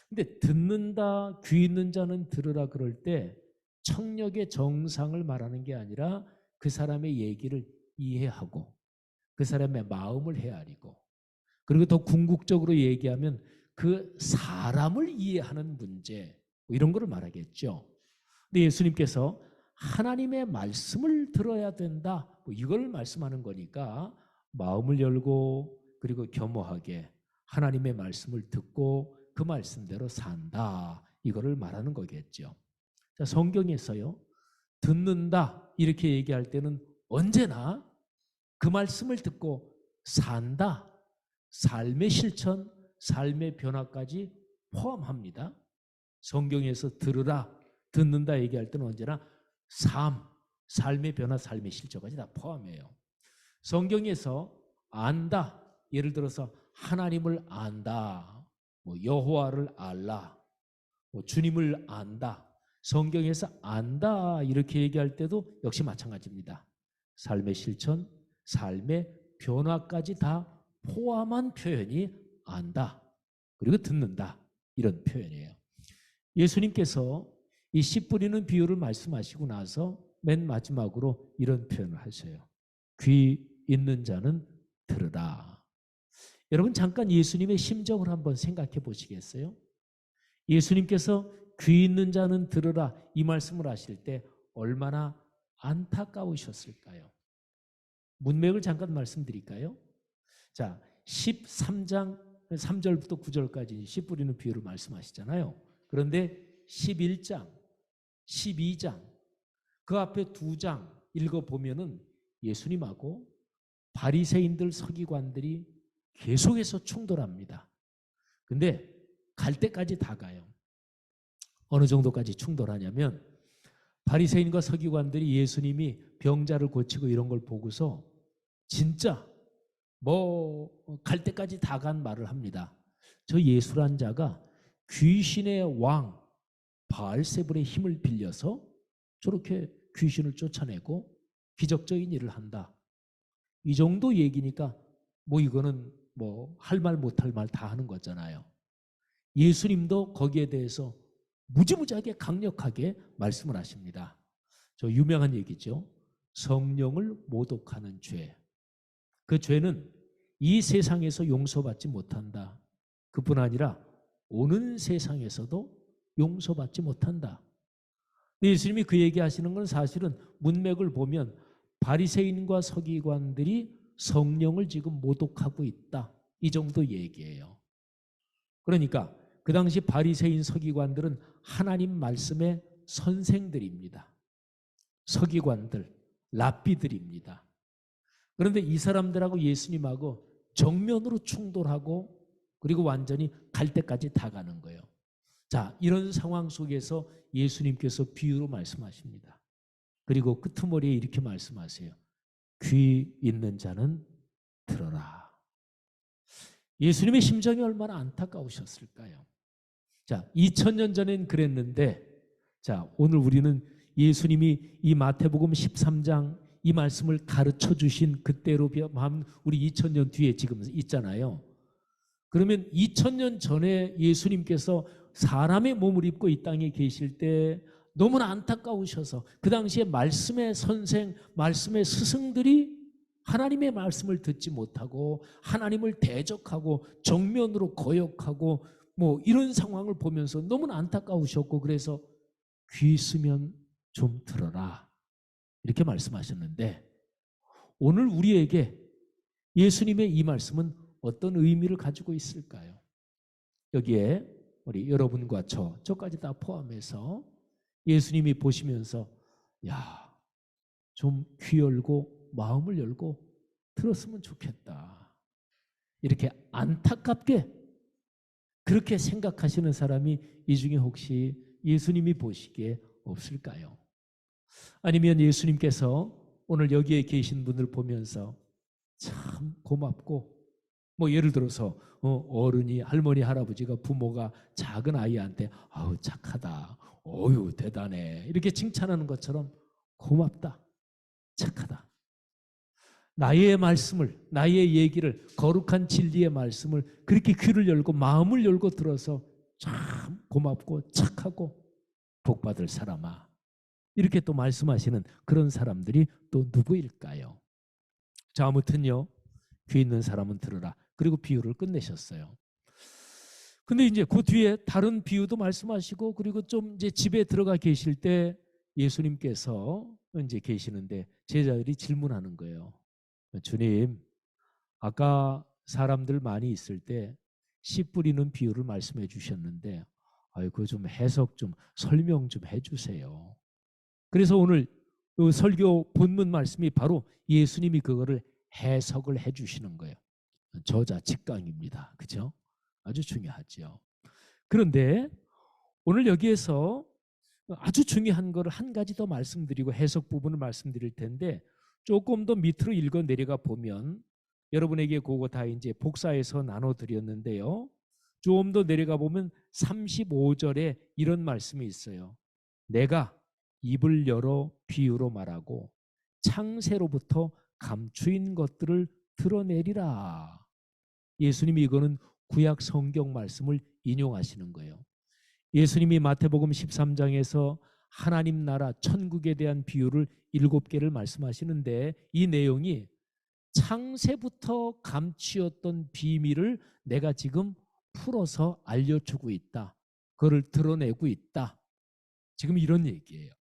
근데 듣는다, 귀 있는 자는 들으라 그럴 때 청력의 정상을 말하는 게 아니라 그 사람의 얘기를 이해하고 그 사람의 마음을 헤아리고, 그리고 더 궁극적으로 얘기하면 그 사람을 이해하는 문제, 뭐 이런 거를 말하겠죠. 근데 예수님께서 하나님의 말씀을 들어야 된다, 뭐 이걸 말씀하는 거니까 마음을 열고 그리고 겸허하게 하나님의 말씀을 듣고 그 말씀대로 산다, 이거를 말하는 거겠죠. 자, 성경에서요, 듣는다 이렇게 얘기할 때는 언제나 그 말씀을 듣고 산다, 삶의 실천, 삶의 변화까지 포함합니다. 성경에서 들으라, 듣는다 얘기할 때는 언제나 삶의 변화, 삶의 실천까지 다 포함해요. 성경에서 안다, 예를 들어서 하나님을 안다, 뭐 여호와를 알라, 뭐 주님을 안다, 성경에서 안다 이렇게 얘기할 때도 역시 마찬가지입니다. 삶의 실천, 삶의 변화까지 다 포함한 표현이 안다, 그리고 듣는다, 이런 표현이에요. 예수님께서 이 씨 뿌리는 비유를 말씀하시고 나서 맨 마지막으로 이런 표현을 하셔요. 귀 있는 자는 들으라. 여러분 잠깐 예수님의 심정을 한번 생각해 보시겠어요? 예수님께서 귀 있는 자는 들으라 이 말씀을 하실 때 얼마나 안타까우셨을까요? 문맥을 잠깐 말씀드릴까요? 자, 13장 3절부터 9절까지 씨 뿌리는 비유를 말씀하시잖아요. 그런데 11장, 12장 그 앞에 2장 읽어보면은 예수님하고 바리새인들, 서기관들이 계속해서 충돌합니다. 근데 갈 때까지 다 가요. 어느 정도까지 충돌하냐면 바리새인과 서기관들이 예수님이 병자를 고치고 이런 걸 보고서 진짜 뭐 갈 때까지 다 간 말을 합니다. 저 예수란 자가 귀신의 왕 바알세불의 힘을 빌려서 저렇게 귀신을 쫓아내고 기적적인 일을 한다. 이 정도 얘기니까 뭐 이거는 뭐 할 말 못할 말 다 하는 거잖아요. 예수님도 거기에 대해서 무지무지하게 강력하게 말씀을 하십니다. 저 유명한 얘기죠. 성령을 모독하는 죄. 그 죄는 이 세상에서 용서받지 못한다. 그뿐 아니라 오는 세상에서도 용서받지 못한다. 예수님이 그 얘기하시는 건 사실은 문맥을 보면 바리새인과 서기관들이 성령을 지금 모독하고 있다, 이 정도 얘기예요. 그러니까 그 당시 바리새인 서기관들은 하나님 말씀의 선생들입니다. 서기관들, 랍비들입니다. 그런데 이 사람들하고 예수님하고 정면으로 충돌하고 그리고 완전히 갈 때까지 다 가는 거예요. 자, 이런 상황 속에서 예수님께서 비유로 말씀하십니다. 그리고 끄트머리에 이렇게 말씀하세요. 귀 있는 자는 들어라. 예수님의 심정이 얼마나 안타까우셨을까요? 자, 2000년 전엔 그랬는데, 자, 오늘 우리는 예수님이 이 마태복음 13장 이 말씀을 가르쳐 주신 그때로 비하면 우리 2000년 뒤에 지금 있잖아요. 그러면 2000년 전에 예수님께서 사람의 몸을 입고 이 땅에 계실 때 너무나 안타까우셔서 그 당시에 말씀의 선생, 말씀의 스승들이 하나님의 말씀을 듣지 못하고 하나님을 대적하고 정면으로 거역하고 뭐 이런 상황을 보면서 너무나 안타까우셨고 그래서 귀 있으면 좀 들어라 이렇게 말씀하셨는데 오늘 우리에게 예수님의 이 말씀은 어떤 의미를 가지고 있을까요? 여기에 우리 여러분과 저까지 다 포함해서 예수님이 보시면서 야, 좀 귀 열고 마음을 열고 들었으면 좋겠다. 이렇게 안타깝게 그렇게 생각하시는 사람이 이 중에 혹시 예수님이 보시기에 없을까요? 아니면 예수님께서 오늘 여기에 계신 분을 보면서 참 고맙고 뭐 예를 들어서 어른이 할머니 할아버지가 부모가 작은 아이한테 아우 착하다 어유 대단해 이렇게 칭찬하는 것처럼 고맙다 착하다 나의 말씀을 나의 얘기를 거룩한 진리의 말씀을 그렇게 귀를 열고 마음을 열고 들어서 참 고맙고 착하고 복받을 사람아 이렇게 또 말씀하시는 그런 사람들이 또 누구일까요? 자 아무튼요 귀 있는 사람은 들으라 그리고 비유를 끝내셨어요. 근데 이제 그 뒤에 다른 비유도 말씀하시고 그리고 좀 이제 집에 들어가 계실 때 예수님께서 이제 계시는데 제자들이 질문하는 거예요. 주님, 아까 사람들 많이 있을 때 씨 뿌리는 비유를 말씀해 주셨는데 그거 좀 해석 좀 설명 좀 해주세요. 그래서 오늘 그 설교 본문 말씀이 바로 예수님이 그거를 해석을 해 주시는 거예요. 저자 직강입니다. 그죠? 아주 중요하죠. 그런데 오늘 여기에서 아주 중요한 거를 한 가지 더 말씀드리고 해석 부분을 말씀드릴 텐데 조금 더 밑으로 읽어 내려가 보면 여러분에게 그거 다 이제 복사해서 나눠 드렸는데요. 좀 더 내려가 보면 35절에 이런 말씀이 있어요. 내가 입을 열어 비유로 말하고 창세로부터 감추인 것들을 드러내리라. 예수님이 이거는 구약 성경 말씀을 인용하시는 거예요. 예수님이 마태복음 13장에서 하나님 나라 천국에 대한 비유를 7개를 말씀하시는데 이 내용이 창세부터 감추었던 비밀을 내가 지금 풀어서 알려주고 있다. 그걸 드러내고 있다. 지금 이런 얘기예요.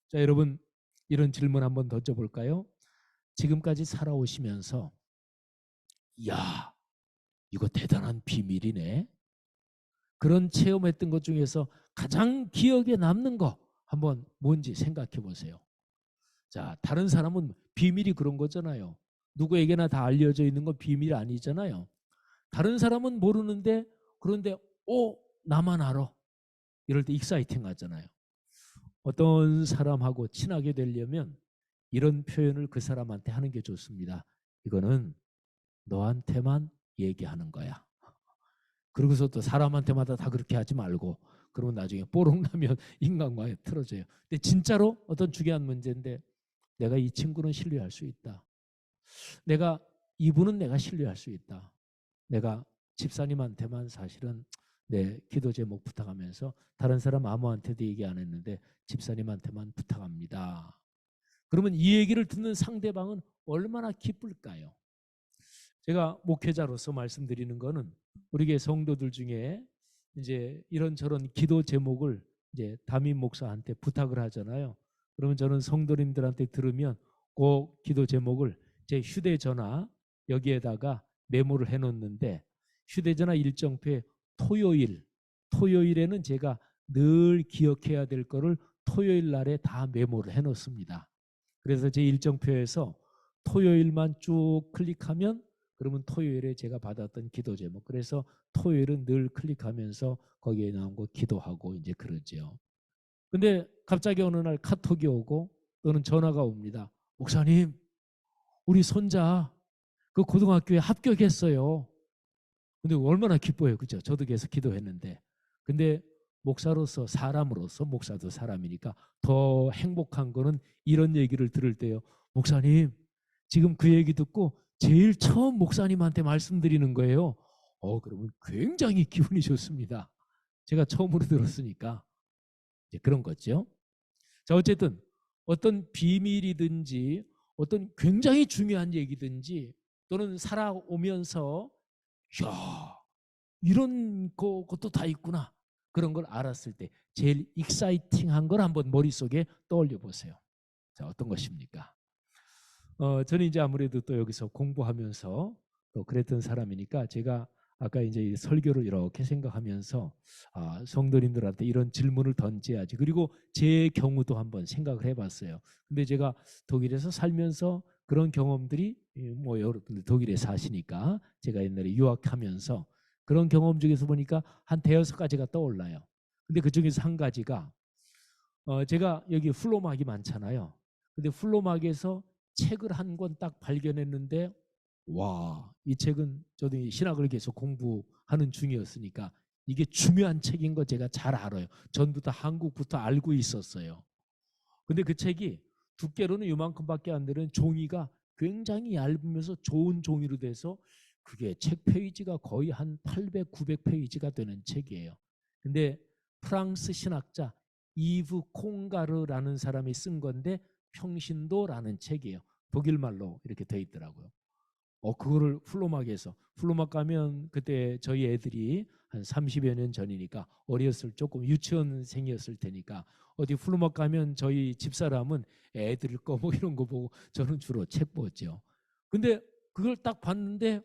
자, 여러분 이런 질문 한번 던져볼까요? 지금까지 살아오시면서 야, 이거 대단한 비밀이네. 그런 체험했던 것 중에서 가장 기억에 남는 거 한번 뭔지 생각해 보세요. 자, 다른 사람은 비밀이 그런 거잖아요. 누구에게나 다 알려져 있는 건 비밀이 아니잖아요. 다른 사람은 모르는데 그런데 나만 알아. 이럴 때 익사이팅 하잖아요. 어떤 사람하고 친하게 되려면 이런 표현을 그 사람한테 하는 게 좋습니다. 이거는 너한테만 얘기하는 거야. 그러고서 또 사람한테마다 다 그렇게 하지 말고 그러면 나중에 뽀록 나면 인간과에 틀어져요. 근데 진짜로 어떤 중요한 문제인데 내가 이 친구는 신뢰할 수 있다. 이분은 내가 신뢰할 수 있다. 내가 집사님한테만 사실은 내 기도 제목 부탁하면서 다른 사람 아무한테도 얘기 안 했는데 집사님한테만 부탁합니다. 그러면 이 얘기를 듣는 상대방은 얼마나 기쁠까요? 제가 목회자로서 말씀드리는 거는 우리 교회 성도들 중에 이제 이런저런 기도 제목을 이제 담임 목사한테 부탁을 하잖아요. 그러면 저는 성도님들한테 들으면 그 기도 제목을 제 휴대전화 여기에다가 메모를 해놓는데 휴대전화 일정표에 토요일에는 제가 늘 기억해야 될 거를 토요일 날에 다 메모를 해놓습니다. 그래서 제 일정표에서 토요일만 쭉 클릭하면 그러면 토요일에 제가 받았던 기도 제목. 그래서 토요일은 늘 클릭하면서 거기에 나온 거 기도하고 이제 그러죠. 근데 갑자기 어느 날 카톡이 오고 또는 전화가 옵니다. 목사님, 우리 손자 그 고등학교에 합격했어요. 근데 얼마나 기뻐요. 그죠? 저도 계속 기도했는데. 근데 목사로서 사람으로서 목사도 사람이니까 더 행복한 거는 이런 얘기를 들을 때요. 목사님, 지금 그 얘기 듣고 제일 처음 목사님한테 말씀드리는 거예요. 그러면 굉장히 기분이 좋습니다. 제가 처음으로 들었으니까. 이제 그런 거죠. 자, 어쨌든 어떤 비밀이든지 어떤 굉장히 중요한 얘기든지 또는 살아오면서 야, 이런 것도 다 있구나. 그런 걸 알았을 때 제일 익사이팅한 걸 한번 머릿속에 떠올려 보세요. 자, 어떤 것입니까? 저는 이제 아무래도 또 여기서 공부하면서 또 그랬던 사람이니까 제가 아까 이제 이 설교를 이렇게 생각하면서 성도님들한테 이런 질문을 던져야지. 그리고 제 경우도 한번 생각을 해봤어요. 근데 제가 독일에서 살면서 그런 경험들이 뭐 여러분들 독일에 사시니까 제가 옛날에 유학하면서 그런 경험 중에서 보니까 한 대여섯 가지가 떠올라요. 근데 그 중에서 한 가지가 제가 여기 플로막이 많잖아요. 근데 플로막에서 책을 한 권 딱 발견했는데 와, 이 책은 저도 신학을 계속 공부하는 중이었으니까 이게 중요한 책인 거 제가 잘 알아요. 전부터 한국부터 알고 있었어요. 근데 그 책이 두께로는 이만큼밖에 안 되는 종이가 굉장히 얇으면서 좋은 종이로 돼서 그게 책 페이지가 거의 한 800, 900페이지가 되는 책이에요. 근데 프랑스 신학자 이브 콩가르라는 사람이 쓴 건데 평신도라는 책이에요. 독일말로 이렇게 돼 있더라고요. 그거를 플로막 가면 그때 저희 애들이 한 30여 년 전이니까 어렸을 조금 유치원생이었을 테니까 어디 플로막 가면 저희 집사람은 애들 거 뭐 이런 거 보고 저는 주로 책 보죠. 근데 그걸 딱 봤는데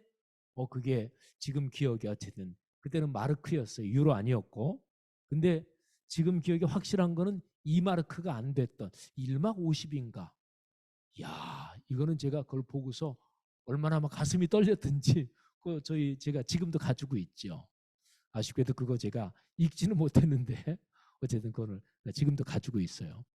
그게 지금 기억이 어쨌든 그때는 마르크였어요. 유로 아니었고. 근데 지금 기억이 확실한 거는 2마르크가 안 됐던 1막 50인가. 야, 이거는 제가 그걸 보고서 얼마나 막 가슴이 떨렸든지 제가 지금도 가지고 있죠. 아쉽게도 그거 제가 읽지는 못했는데 어쨌든 그거를 지금도 가지고 있어요.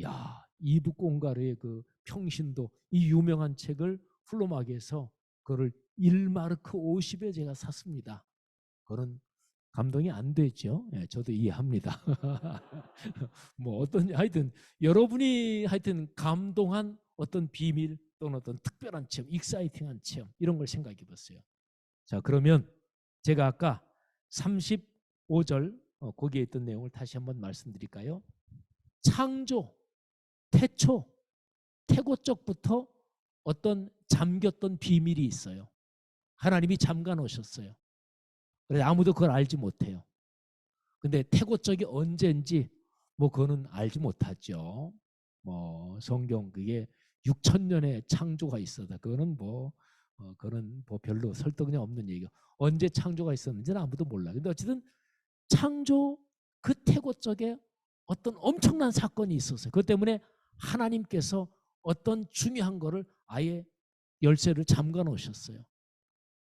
야, 이브 꽁가르의 그 평신도 이 유명한 책을 플로막에서 그거를 1마르크 50에 제가 샀습니다. 그런 감동이 안 되죠. 예, 저도 이해합니다. 뭐 어떤 하여튼 여러분이 하여튼 감동한 어떤 비밀 또는 어떤 특별한 체험, 익사이팅한 체험 이런 걸 생각해 봤어요. 자, 그러면 제가 아까 35절 거기에 있던 내용을 다시 한번 말씀드릴까요? 창조, 태초, 태고적부터 어떤 잠겼던 비밀이 있어요. 하나님이 잠가 놓으셨어요. 그래서 아무도 그걸 알지 못해요. 근데 태고적이 언제인지 뭐 그거는 알지 못하죠. 뭐 성경 그게 6,000년의 창조가 있어다. 그거는 그거는 뭐 별로 설득력 없는 얘기고 언제 창조가 있었는지는 아무도 몰라. 근데 어쨌든 창조 그 태고적에 어떤 엄청난 사건이 있었어요. 그것 때문에 하나님께서 어떤 중요한 거를 아예 열쇠를 잠가 놓으셨어요.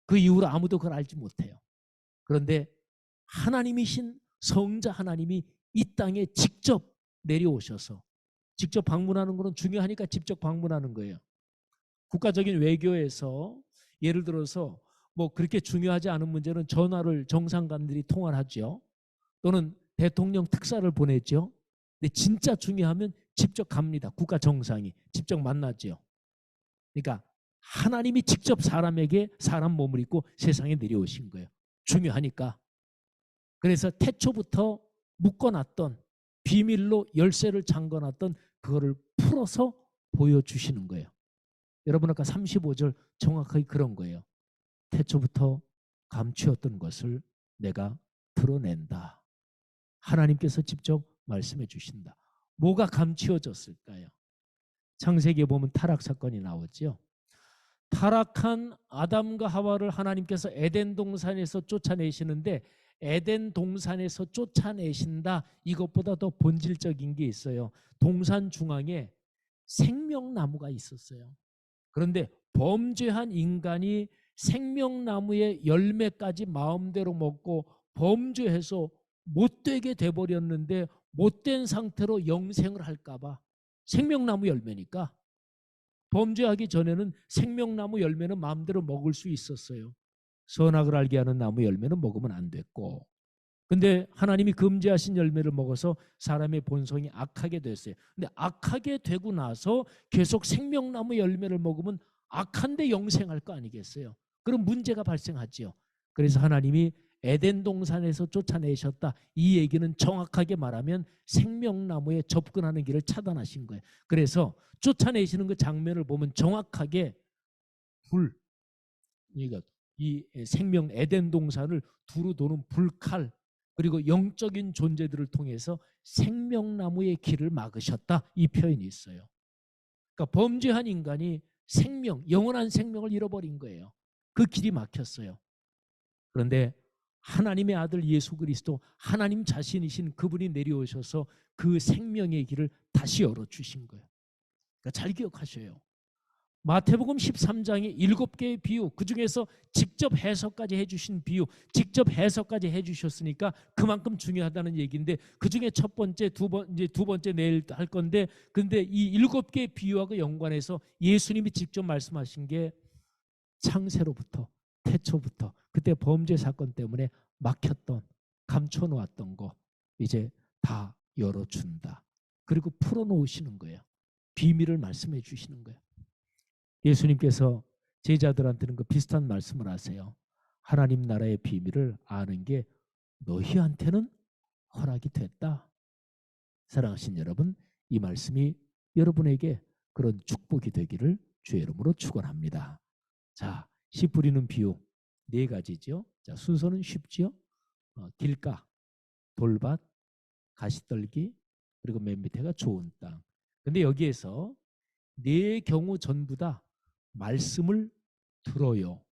그 이후로 아무도 그걸 알지 못해요. 그런데 하나님이신 성자 하나님이 이 땅에 직접 내려오셔서 직접 방문하는 것은 중요하니까 직접 방문하는 거예요. 국가적인 외교에서 예를 들어서 뭐 그렇게 중요하지 않은 문제는 전화를 정상관들이 통화를 하죠. 또는 대통령 특사를 보내죠. 근데 진짜 중요하면 직접 갑니다. 국가 정상이 직접 만나죠. 그러니까 하나님이 직접 사람에게 사람 몸을 입고 세상에 내려오신 거예요. 중요하니까. 그래서 태초부터 묶어놨던 비밀로 열쇠를 잠궈놨던 그거를 풀어서 보여주시는 거예요. 여러분 아까 35절 정확하게 그런 거예요. 태초부터 감추었던 것을 내가 드러낸다. 하나님께서 직접 말씀해 주신다. 뭐가 감추어졌을까요? 창세기에 보면 타락 사건이 나오죠. 타락한 아담과 하와를 하나님께서 에덴 동산에서 쫓아내시는데 에덴 동산에서 쫓아내신다. 이것보다 더 본질적인 게 있어요. 동산 중앙에 생명나무가 있었어요. 그런데 범죄한 인간이 생명나무의 열매까지 마음대로 먹고 범죄해서 못되게 돼버렸는데 못된 상태로 영생을 할까봐. 생명나무 열매니까. 범죄하기 전에는 생명나무 열매는 마음대로 먹을 수 있었어요. 선악을 알게 하는 나무 열매는 먹으면 안 됐고, 근데 하나님이 금지하신 열매를 먹어서 사람의 본성이 악하게 됐어요. 근데 악하게 되고 나서 계속 생명나무 열매를 먹으면 악한데 영생할 거 아니겠어요? 그럼 문제가 발생하지요. 그래서 하나님이 에덴 동산에서 쫓아내셨다. 이 얘기는 정확하게 말하면 생명나무에 접근하는 길을 차단하신 거예요. 그래서 쫓아내시는 그 장면을 보면 정확하게 불, 그러니까 이 생명 에덴 동산을 두루 도는 불칼, 그리고 영적인 존재들을 통해서 생명나무의 길을 막으셨다. 이 표현이 있어요. 그러니까 범죄한 인간이 생명, 영원한 생명을 잃어버린 거예요. 그 길이 막혔어요. 그런데 하나님의 아들 예수 그리스도, 하나님 자신이신 그분이 내려오셔서 그 생명의 길을 다시 열어주신 거예요. 그러니까 잘 기억하셔요. 마태복음 13장에 7개의 비유, 그중에서 직접 해석까지 해주신 비유, 직접 해석까지 해주셨으니까 그만큼 중요하다는 얘기인데, 그중에 첫 번째, 두 번째 내일 할 건데, 근데 이 7개의 비유하고 연관해서 예수님이 직접 말씀하신 게 창세로부터, 태초부터, 그때 범죄 사건 때문에 막혔던, 감춰놓았던 거 이제 다 열어준다. 그리고 풀어놓으시는 거예요. 비밀을 말씀해 주시는 거예요. 예수님께서 제자들한테는 그 비슷한 말씀을 하세요. 하나님 나라의 비밀을 아는 게 너희한테는 허락이 됐다. 사랑하신 여러분, 이 말씀이 여러분에게 그런 축복이 되기를 주의 이름으로 축원합니다. 자, 씨 뿌리는 비유 4가지죠. 자, 순서는 쉽지요. 길가, 돌밭, 가시떨기, 그리고 맨 밑에가 좋은 땅. 근데 여기에서 4경우 전부 다 말씀을 들어요.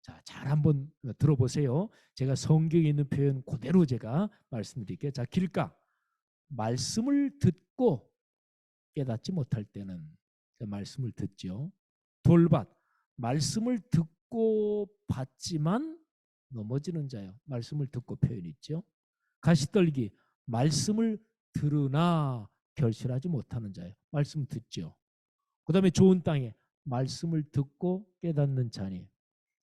자, 잘 한번 들어보세요. 제가 성경에 있는 표현 그대로 제가 말씀드릴게요. 자, 길가. 말씀을 듣고 깨닫지 못할 때는 말씀을 듣죠. 돌밭. 말씀을 듣고 받지만 넘어지는 자요. 말씀을 듣고 표현 있죠. 가시떨기. 말씀을 들으나 결실하지 못하는 자요. 말씀 듣죠. 그 다음에 좋은 땅에 말씀을 듣고 깨닫는 자니.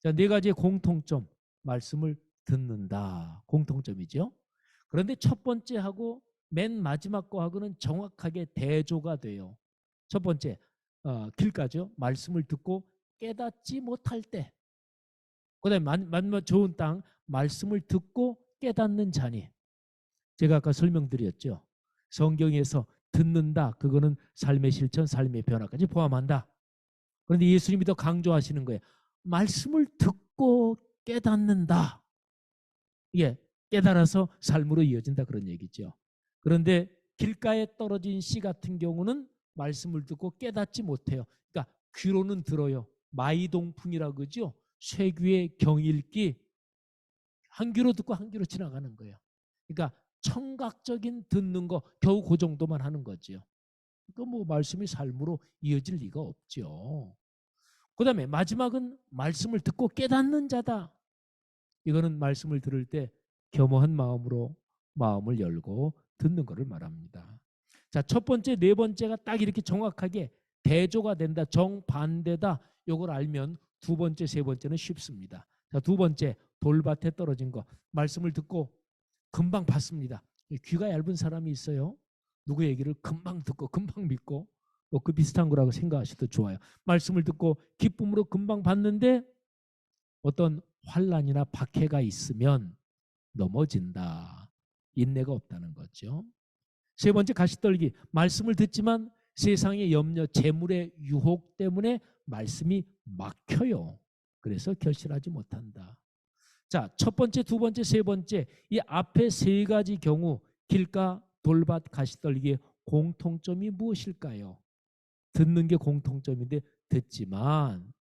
자, 4가지의 공통점. 말씀을 듣는다. 공통점이죠. 그런데 첫 번째하고 맨 마지막 거하고는 정확하게 대조가 돼요. 첫 번째, 길가죠. 말씀을 듣고 깨닫지 못할 때. 그 다음에 좋은 땅, 말씀을 듣고 깨닫는 자니. 제가 아까 설명드렸죠. 성경에서 듣는다, 그거는 삶의 실천, 삶의 변화까지 포함한다. 그런데 예수님이 더 강조하시는 거예요. 말씀을 듣고 깨닫는다. 예, 깨달아서 삶으로 이어진다, 그런 얘기죠. 그런데 길가에 떨어진 씨 같은 경우는 말씀을 듣고 깨닫지 못해요. 그러니까 귀로는 들어요. 마이동풍이라고 그러죠. 쇠귀의 경읽기. 한 귀로 듣고 한 귀로 지나가는 거예요. 그러니까 청각적인 듣는 거 겨우 그 정도만 하는 거죠. 그러니까 뭐 말씀이 삶으로 이어질 리가 없죠. 그 다음에 마지막은 말씀을 듣고 깨닫는 자다. 이거는 말씀을 들을 때 겸허한 마음으로 마음을 열고 듣는 것을 말합니다. 자, 첫 번째, 4번째가 딱 이렇게 정확하게 대조가 된다, 정반대다. 이걸 알면 2번째, 3번째는 쉽습니다. 자, 2번째, 돌밭에 떨어진 거. 말씀을 듣고 금방 받습니다. 귀가 얇은 사람이 있어요. 누구 얘기를 금방 듣고 금방 믿고 뭐 그 비슷한 거라고 생각하셔도 좋아요. 말씀을 듣고 기쁨으로 금방 받는데 어떤 환난이나 박해가 있으면 넘어진다. 인내가 없다는 거죠. 3번째, 가시떨기. 말씀을 듣지만 세상의 염려, 재물의 유혹 때문에 말씀이 막혀요. 그래서 결실하지 못한다. 자, 첫 번째, 2번째, 3번째 이 앞에 3가지 경우 길가, 돌밭, 가시떨기의 공통점이 무엇일까요? 듣는 게 공통점인데 듣지만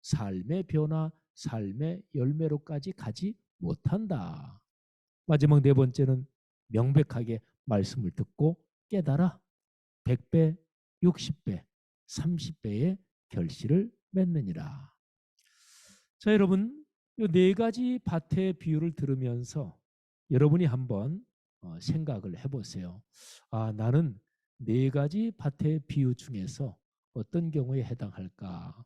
삶의 변화, 삶의 열매로까지 가지 못한다. 마지막 네 번째는 명백하게 말씀을 듣고 깨달아 100배, 60배, 30배의 결실을 맺느니라. 자, 여러분, 이 네 가지 밭의 비유를 들으면서 여러분이 한번 생각을 해보세요. 아, 나는 네 가지 밭의 비유 중에서 어떤 경우에 해당할까?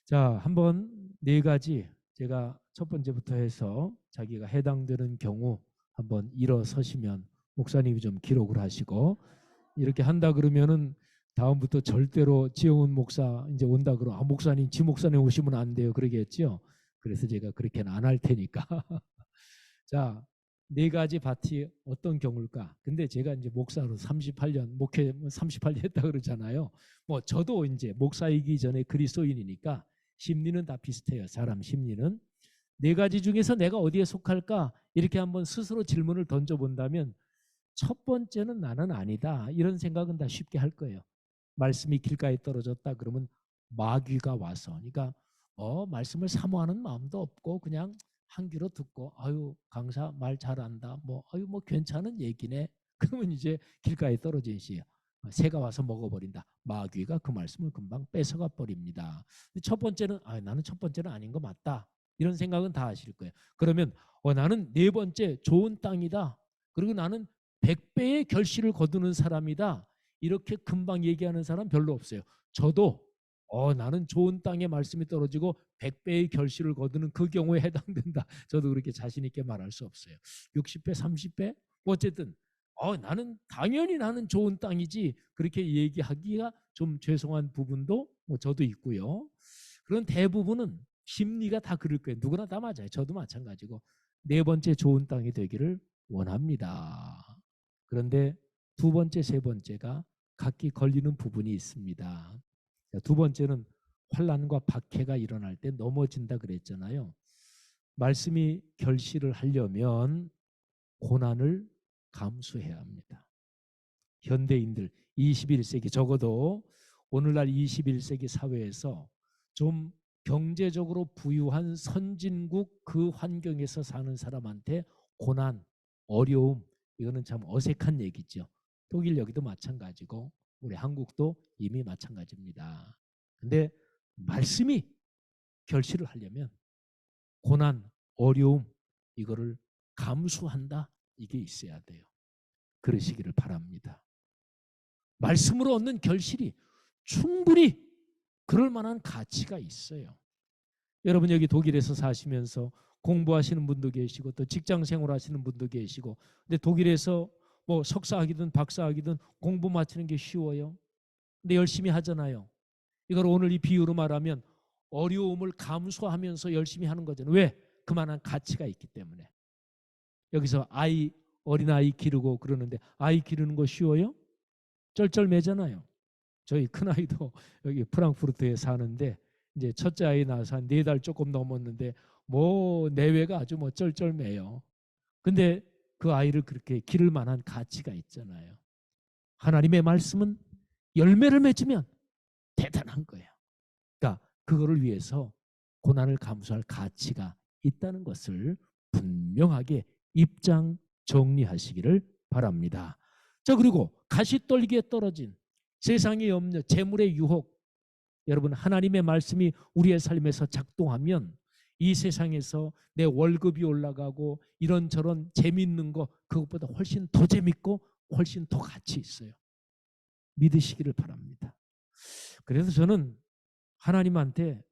자, 한번 네 가지 제가 첫 번째부터 해서 자기가 해당되는 경우 한번 일어서시면 목사님이 좀 기록을 하시고, 이렇게 한다 그러면은 다음부터 절대로 지영훈 목사 이제 온다 그러면 아, 목사님 지 목사님 오시면 안 돼요 그러겠죠. 그래서 제가 그렇게는 안 할 테니까. 자, 네 가지 밭이 어떤 경우일까? 근데 제가 이제 목사로 38년 목회 38년 했다 그러잖아요. 뭐 저도 이제 목사이기 전에 그리스도인이니까 심리는 다 비슷해요. 사람 심리는. 네 가지 중에서 내가 어디에 속할까? 이렇게 한번 스스로 질문을 던져본다면 첫 번째는 나는 아니다. 이런 생각은 다 쉽게 할 거예요. 말씀이 길가에 떨어졌다 그러면 마귀가 와서, 그러니까 말씀을 사모하는 마음도 없고 그냥 한 귀로 듣고 아유 강사 말 잘한다 뭐 아유 뭐 괜찮은 얘기네. 그러면 이제 길가에 떨어진 시 새가 와서 먹어버린다. 마귀가 그 말씀을 금방 뺏어가 버립니다. 첫 번째는 아 나는 첫 번째는 아닌 거 맞다. 이런 생각은 다 하실 거예요. 그러면 나는 네 번째 좋은 땅이다. 그리고 나는 100배의 결실을 거두는 사람이다. 이렇게 금방 얘기하는 사람 별로 없어요. 저도 나는 좋은 땅에 말씀이 떨어지고 100배의 결실을 거두는 그 경우에 해당된다. 저도 그렇게 자신 있게 말할 수 없어요. 60배, 30배? 어쨌든 나는 당연히 나는 좋은 땅이지 그렇게 얘기하기가 좀 죄송한 부분도 뭐 저도 있고요. 그런 대부분은 심리가 다 그럴 거예요. 누구나 다 맞아요. 저도 마찬가지고 네 번째 좋은 땅이 되기를 원합니다. 그런데 두 번째, 세 번째가 각기 걸리는 부분이 있습니다. 두 번째는 환난과 박해가 일어날 때 넘어진다 그랬잖아요. 말씀이 결실을 하려면 고난을 감수해야 합니다. 현대인들 21세기 적어도 오늘날 21세기 사회에서 좀 경제적으로 부유한 선진국 그 환경에서 사는 사람한테 고난, 어려움 이거는 참 어색한 얘기죠. 독일 여기도 마찬가지고 우리 한국도 이미 마찬가지입니다. 근데 말씀이 결실을 하려면 고난, 어려움 이거를 감수한다 이게 있어야 돼요. 그러시기를 바랍니다. 말씀으로 얻는 결실이 충분히 그럴 만한 가치가 있어요. 여러분 여기 독일에서 사시면서 공부하시는 분도 계시고 또 직장 생활하시는 분도 계시고 근데 독일에서 뭐 석사학위든 박사학위든 공부 마치는 게 쉬워요. 근데 열심히 하잖아요. 이걸 오늘 이 비유로 말하면 어려움을 감수하면서 열심히 하는 거잖아요. 왜? 그만한 가치가 있기 때문에. 여기서 어린아이 기르고 그러는데 아이 기르는 거 쉬워요? 쩔쩔매잖아요. 저희 큰아이도 여기 프랑크푸르트에 사는데 이제 첫째 아이 낳아서 한 4달 조금 넘었는데 뭐 내외가 아주 뭐 쩔쩔매요. 근데 그 아이를 그렇게 기를 만한 가치가 있잖아요. 하나님의 말씀은 열매를 맺으면 대단한 거예요. 그러니까 그거를 위해서 고난을 감수할 가치가 있다는 것을 분명하게 입장 정리하시기를 바랍니다. 자, 그리고 가시떨기에 떨어진 세상의 염려, 재물의 유혹. 여러분 하나님의 말씀이 우리의 삶에서 작동하면 이 세상에서 내 월급이 올라가고 이런저런 재밌는 거 그것보다 훨씬 더 재밌고 훨씬 더 가치 있어요. 믿으시기를 바랍니다. 그래서 저는 하나님한테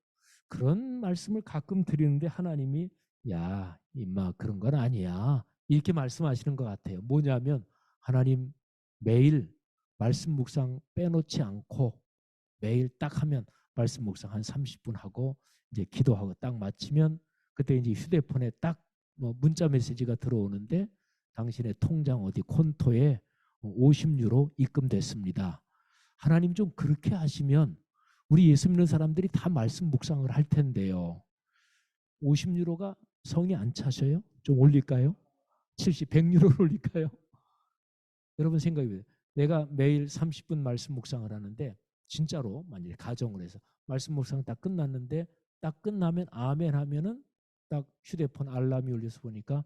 그런 말씀을 가끔 드리는데 하나님이 야 임마 그런 건 아니야 이렇게 말씀하시는 것 같아요. 뭐냐면 하나님 매일 말씀 묵상 빼놓지 않고 매일 딱 하면 말씀 묵상 한 30분 하고 이제 기도하고 딱 마치면 그때 이제 휴대폰에 딱 뭐 문자 메시지가 들어오는데 당신의 통장 어디 콘토에 50유로 입금됐습니다. 하나님 좀 그렇게 하시면 우리 예수 믿는 사람들이 다 말씀 묵상을 할 텐데요. 50유로가 성이 안 차셔요? 좀 올릴까요? 70, 100유로를 올릴까요? 여러분 생각해보세요. 내가 매일 30분 말씀 묵상을 하는데 진짜로 만약에 가정을 해서 말씀 묵상 딱 끝났는데 딱 끝나면 아멘 하면은 딱 휴대폰 알람이 울려서 보니까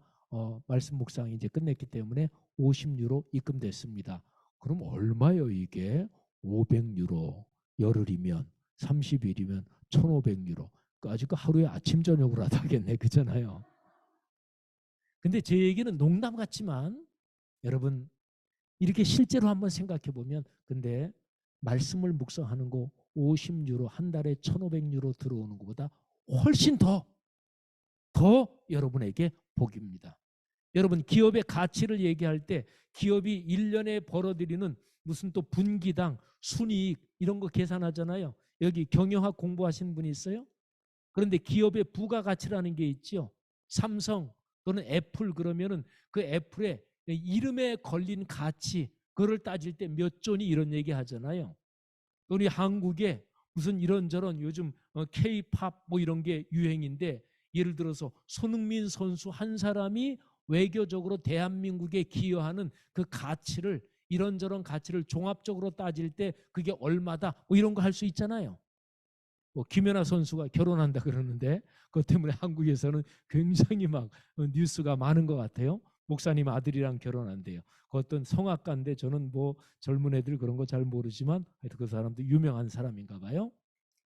말씀 묵상이 이제 끝냈기 때문에 50유로 입금됐습니다. 그럼 얼마요 이게? 500유로. 열흘이면 30일이면 1,500유로. 아직 그 하루에 아침 저녁으로 하겠네. 그잖아요. 근데 제 얘기는 농담 같지만 여러분 이렇게 실제로 한번 생각해 보면 근데 말씀을 묵상하는 거 50유로 한 달에 1,500유로 들어오는 것보다 훨씬 더 여러분에게 복입니다. 여러분 기업의 가치를 얘기할 때 기업이 1년에 벌어들이는 무슨 또 분기당 순이익 이런 거 계산하잖아요. 여기 경영학 공부하신 분이 있어요? 그런데 기업의 부가가치라는 게 있죠. 삼성 또는 애플 그러면은 그 애플의 이름에 걸린 가치 그걸 따질 때 몇 존이 이런 얘기 하잖아요. 우리 한국에 무슨 이런저런 요즘 K-팝 뭐 이런 게 유행인데 예를 들어서 손흥민 선수 한 사람이 외교적으로 대한민국에 기여하는 그 가치를 이런저런 가치를 종합적으로 따질 때 그게 얼마다 뭐 이런 거 할 수 있잖아요. 뭐 김연아 선수가 결혼한다 그러는데 그것 때문에 한국에서는 굉장히 막 뉴스가 많은 것 같아요. 목사님 아들이랑 결혼한대요. 그 어떤 성악가인데 저는 뭐 젊은 애들 그런 거 잘 모르지만 하여튼 그 사람도 유명한 사람인가 봐요.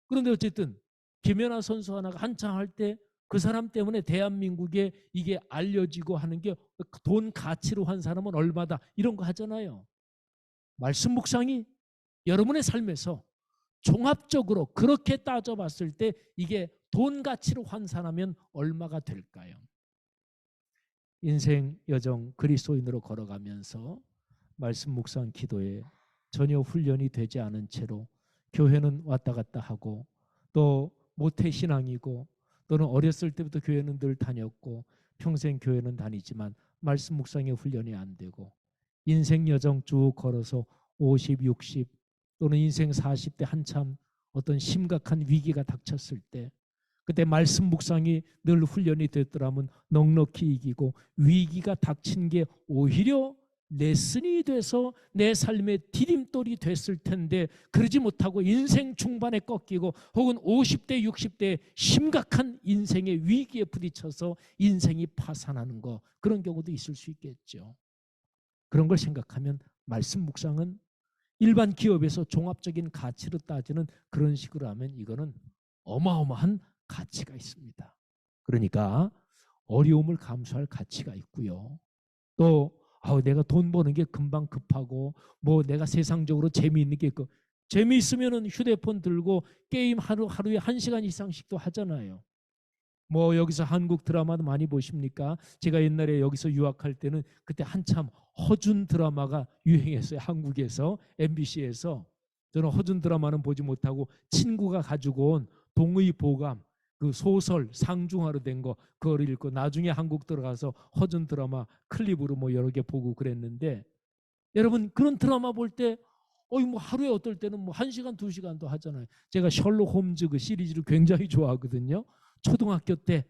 그런데 어쨌든 김연아 선수 하나가 한창 할 때 그 사람 때문에 대한민국에 이게 알려지고 하는 게 돈 가치로 한 사람은 얼마다 이런 거 하잖아요. 말씀 묵상이 여러분의 삶에서 종합적으로 그렇게 따져봤을 때 이게 돈 가치로 환산하면 얼마가 될까요? 인생 여정 그리스도인으로 걸어가면서 말씀 묵상 기도에 전혀 훈련이 되지 않은 채로 교회는 왔다 갔다 하고 또 모태신앙이고 또는 어렸을 때부터 교회는 늘 다녔고 평생 교회는 다니지만 말씀 묵상의 훈련이 안 되고 인생 여정 쭉 걸어서 50, 60 또는 인생 40대 한참 어떤 심각한 위기가 닥쳤을 때 그때 말씀 묵상이 늘 훈련이 됐더라면 넉넉히 이기고 위기가 닥친 게 오히려 레슨이 돼서 내 삶의 디딤돌이 됐을 텐데 그러지 못하고 인생 중반에 꺾이고 혹은 50대 60대에 심각한 인생의 위기에 부딪혀서 인생이 파산하는 거 그런 경우도 있을 수 있겠죠. 그런 걸 생각하면 말씀 묵상은 일반 기업에서 종합적인 가치로 따지는 그런 식으로 하면 이거는 어마어마한 가치가 있습니다. 그러니까 어려움을 감수할 가치가 있고요. 또 내가 돈 버는 게 금방 급하고 뭐 내가 세상적으로 재미있는 게 있고 재미있으면 휴대폰 들고 게임 하루에 1시간 이상씩도 하잖아요. 뭐 여기서 한국 드라마도 많이 보십니까? 제가 옛날에 여기서 유학할 때는 그때 한참 허준 드라마가 유행했어요. 한국에서 MBC에서. 저는 허준 드라마는 보지 못하고 친구가 가지고 온 동의보감 그 소설 상중하로 된 거 그거를 읽고 나중에 한국 들어가서 허준 드라마 클립으로 뭐 여러 개 보고 그랬는데 여러분 그런 드라마 볼 때 뭐 하루에 어떨 때는 뭐 1시간 2시간도 하잖아요. 제가 셜록 홈즈 그 시리즈를 굉장히 좋아하거든요. 초등학교 때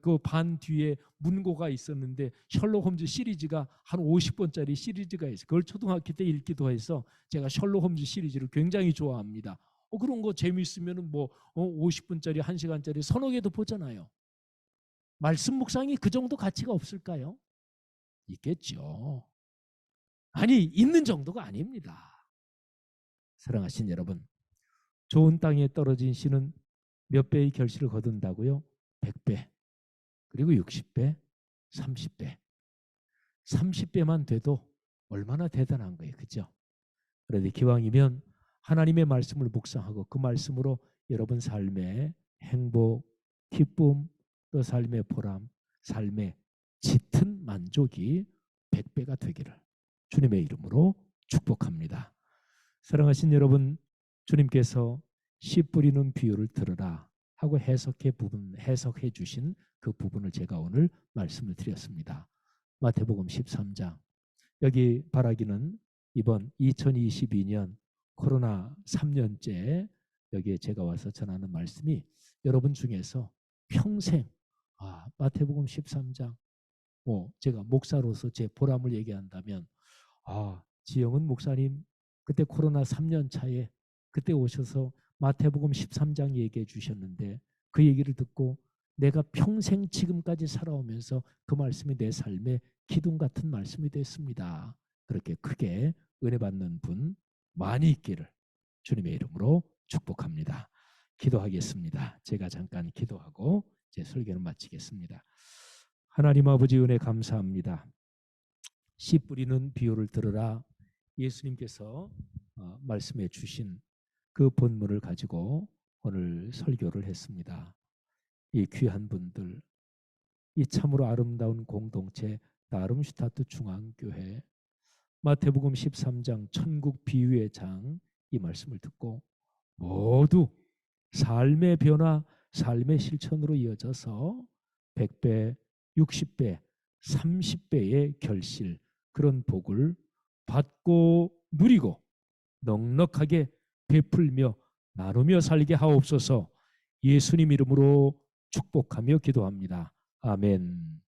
그 반 뒤에 문고가 있었는데 셜록 홈즈 시리즈가 한 50권짜리 시리즈가 있어요. 그걸 초등학교 때 읽기도 해서 제가 셜록 홈즈 시리즈를 굉장히 좋아합니다. 그런 거 재미있으면 뭐 50분짜리 1시간짜리 서너 개도 보잖아요. 말씀 묵상이 그 정도 가치가 없을까요? 있겠죠. 아니 있는 정도가 아닙니다. 사랑하신 여러분, 좋은 땅에 떨어진 씨는 몇 배의 결실을 거둔다고요? 100배, 그리고 60배, 30배. 30배만 돼도 얼마나 대단한 거예요. 그죠? 그런데 기왕이면 하나님의 말씀을 묵상하고 그 말씀으로 여러분 삶의 행복, 기쁨, 또 삶의 보람, 삶의 짙은 만족이 100배가 되기를 주님의 이름으로 축복합니다. 사랑하신 여러분, 주님께서 씨 뿌리는 비유를 들으라 하고 해석해 주신 그 부분을 제가 오늘 말씀을 드렸습니다. 마태복음 13장. 여기 바라기는 이번 2022년 코로나 3년째 여기에 제가 와서 전하는 말씀이 여러분 중에서 평생 마태복음 13장 뭐 제가 목사로서 제 보람을 얘기한다면 지영은 목사님 그때 코로나 3년 차에 그때 오셔서 마태복음 13장 얘기해 주셨는데 그 얘기를 듣고 내가 평생 지금까지 살아오면서 그 말씀이 내 삶의 기둥 같은 말씀이 됐습니다. 그렇게 크게 은혜 받는 분 많이 있기를 주님의 이름으로 축복합니다. 기도하겠습니다. 제가 잠깐 기도하고 제 설교를 마치겠습니다. 하나님 아버지 은혜 감사합니다. 씨 뿌리는 비유를 들으라. 예수님께서 말씀해 주신 그 본문을 가지고 오늘 설교를 했습니다. 이 귀한 분들, 이 참으로 아름다운 공동체 다름슈타트 중앙교회 마태복음 13장 천국 비유의 장 이 말씀을 듣고 모두 삶의 변화, 삶의 실천으로 이어져서 100배, 60배, 30배의 결실 그런 복을 받고 누리고 넉넉하게 베풀며 나누며 살게 하옵소서. 예수님 이름으로 축복하며 기도합니다. 아멘.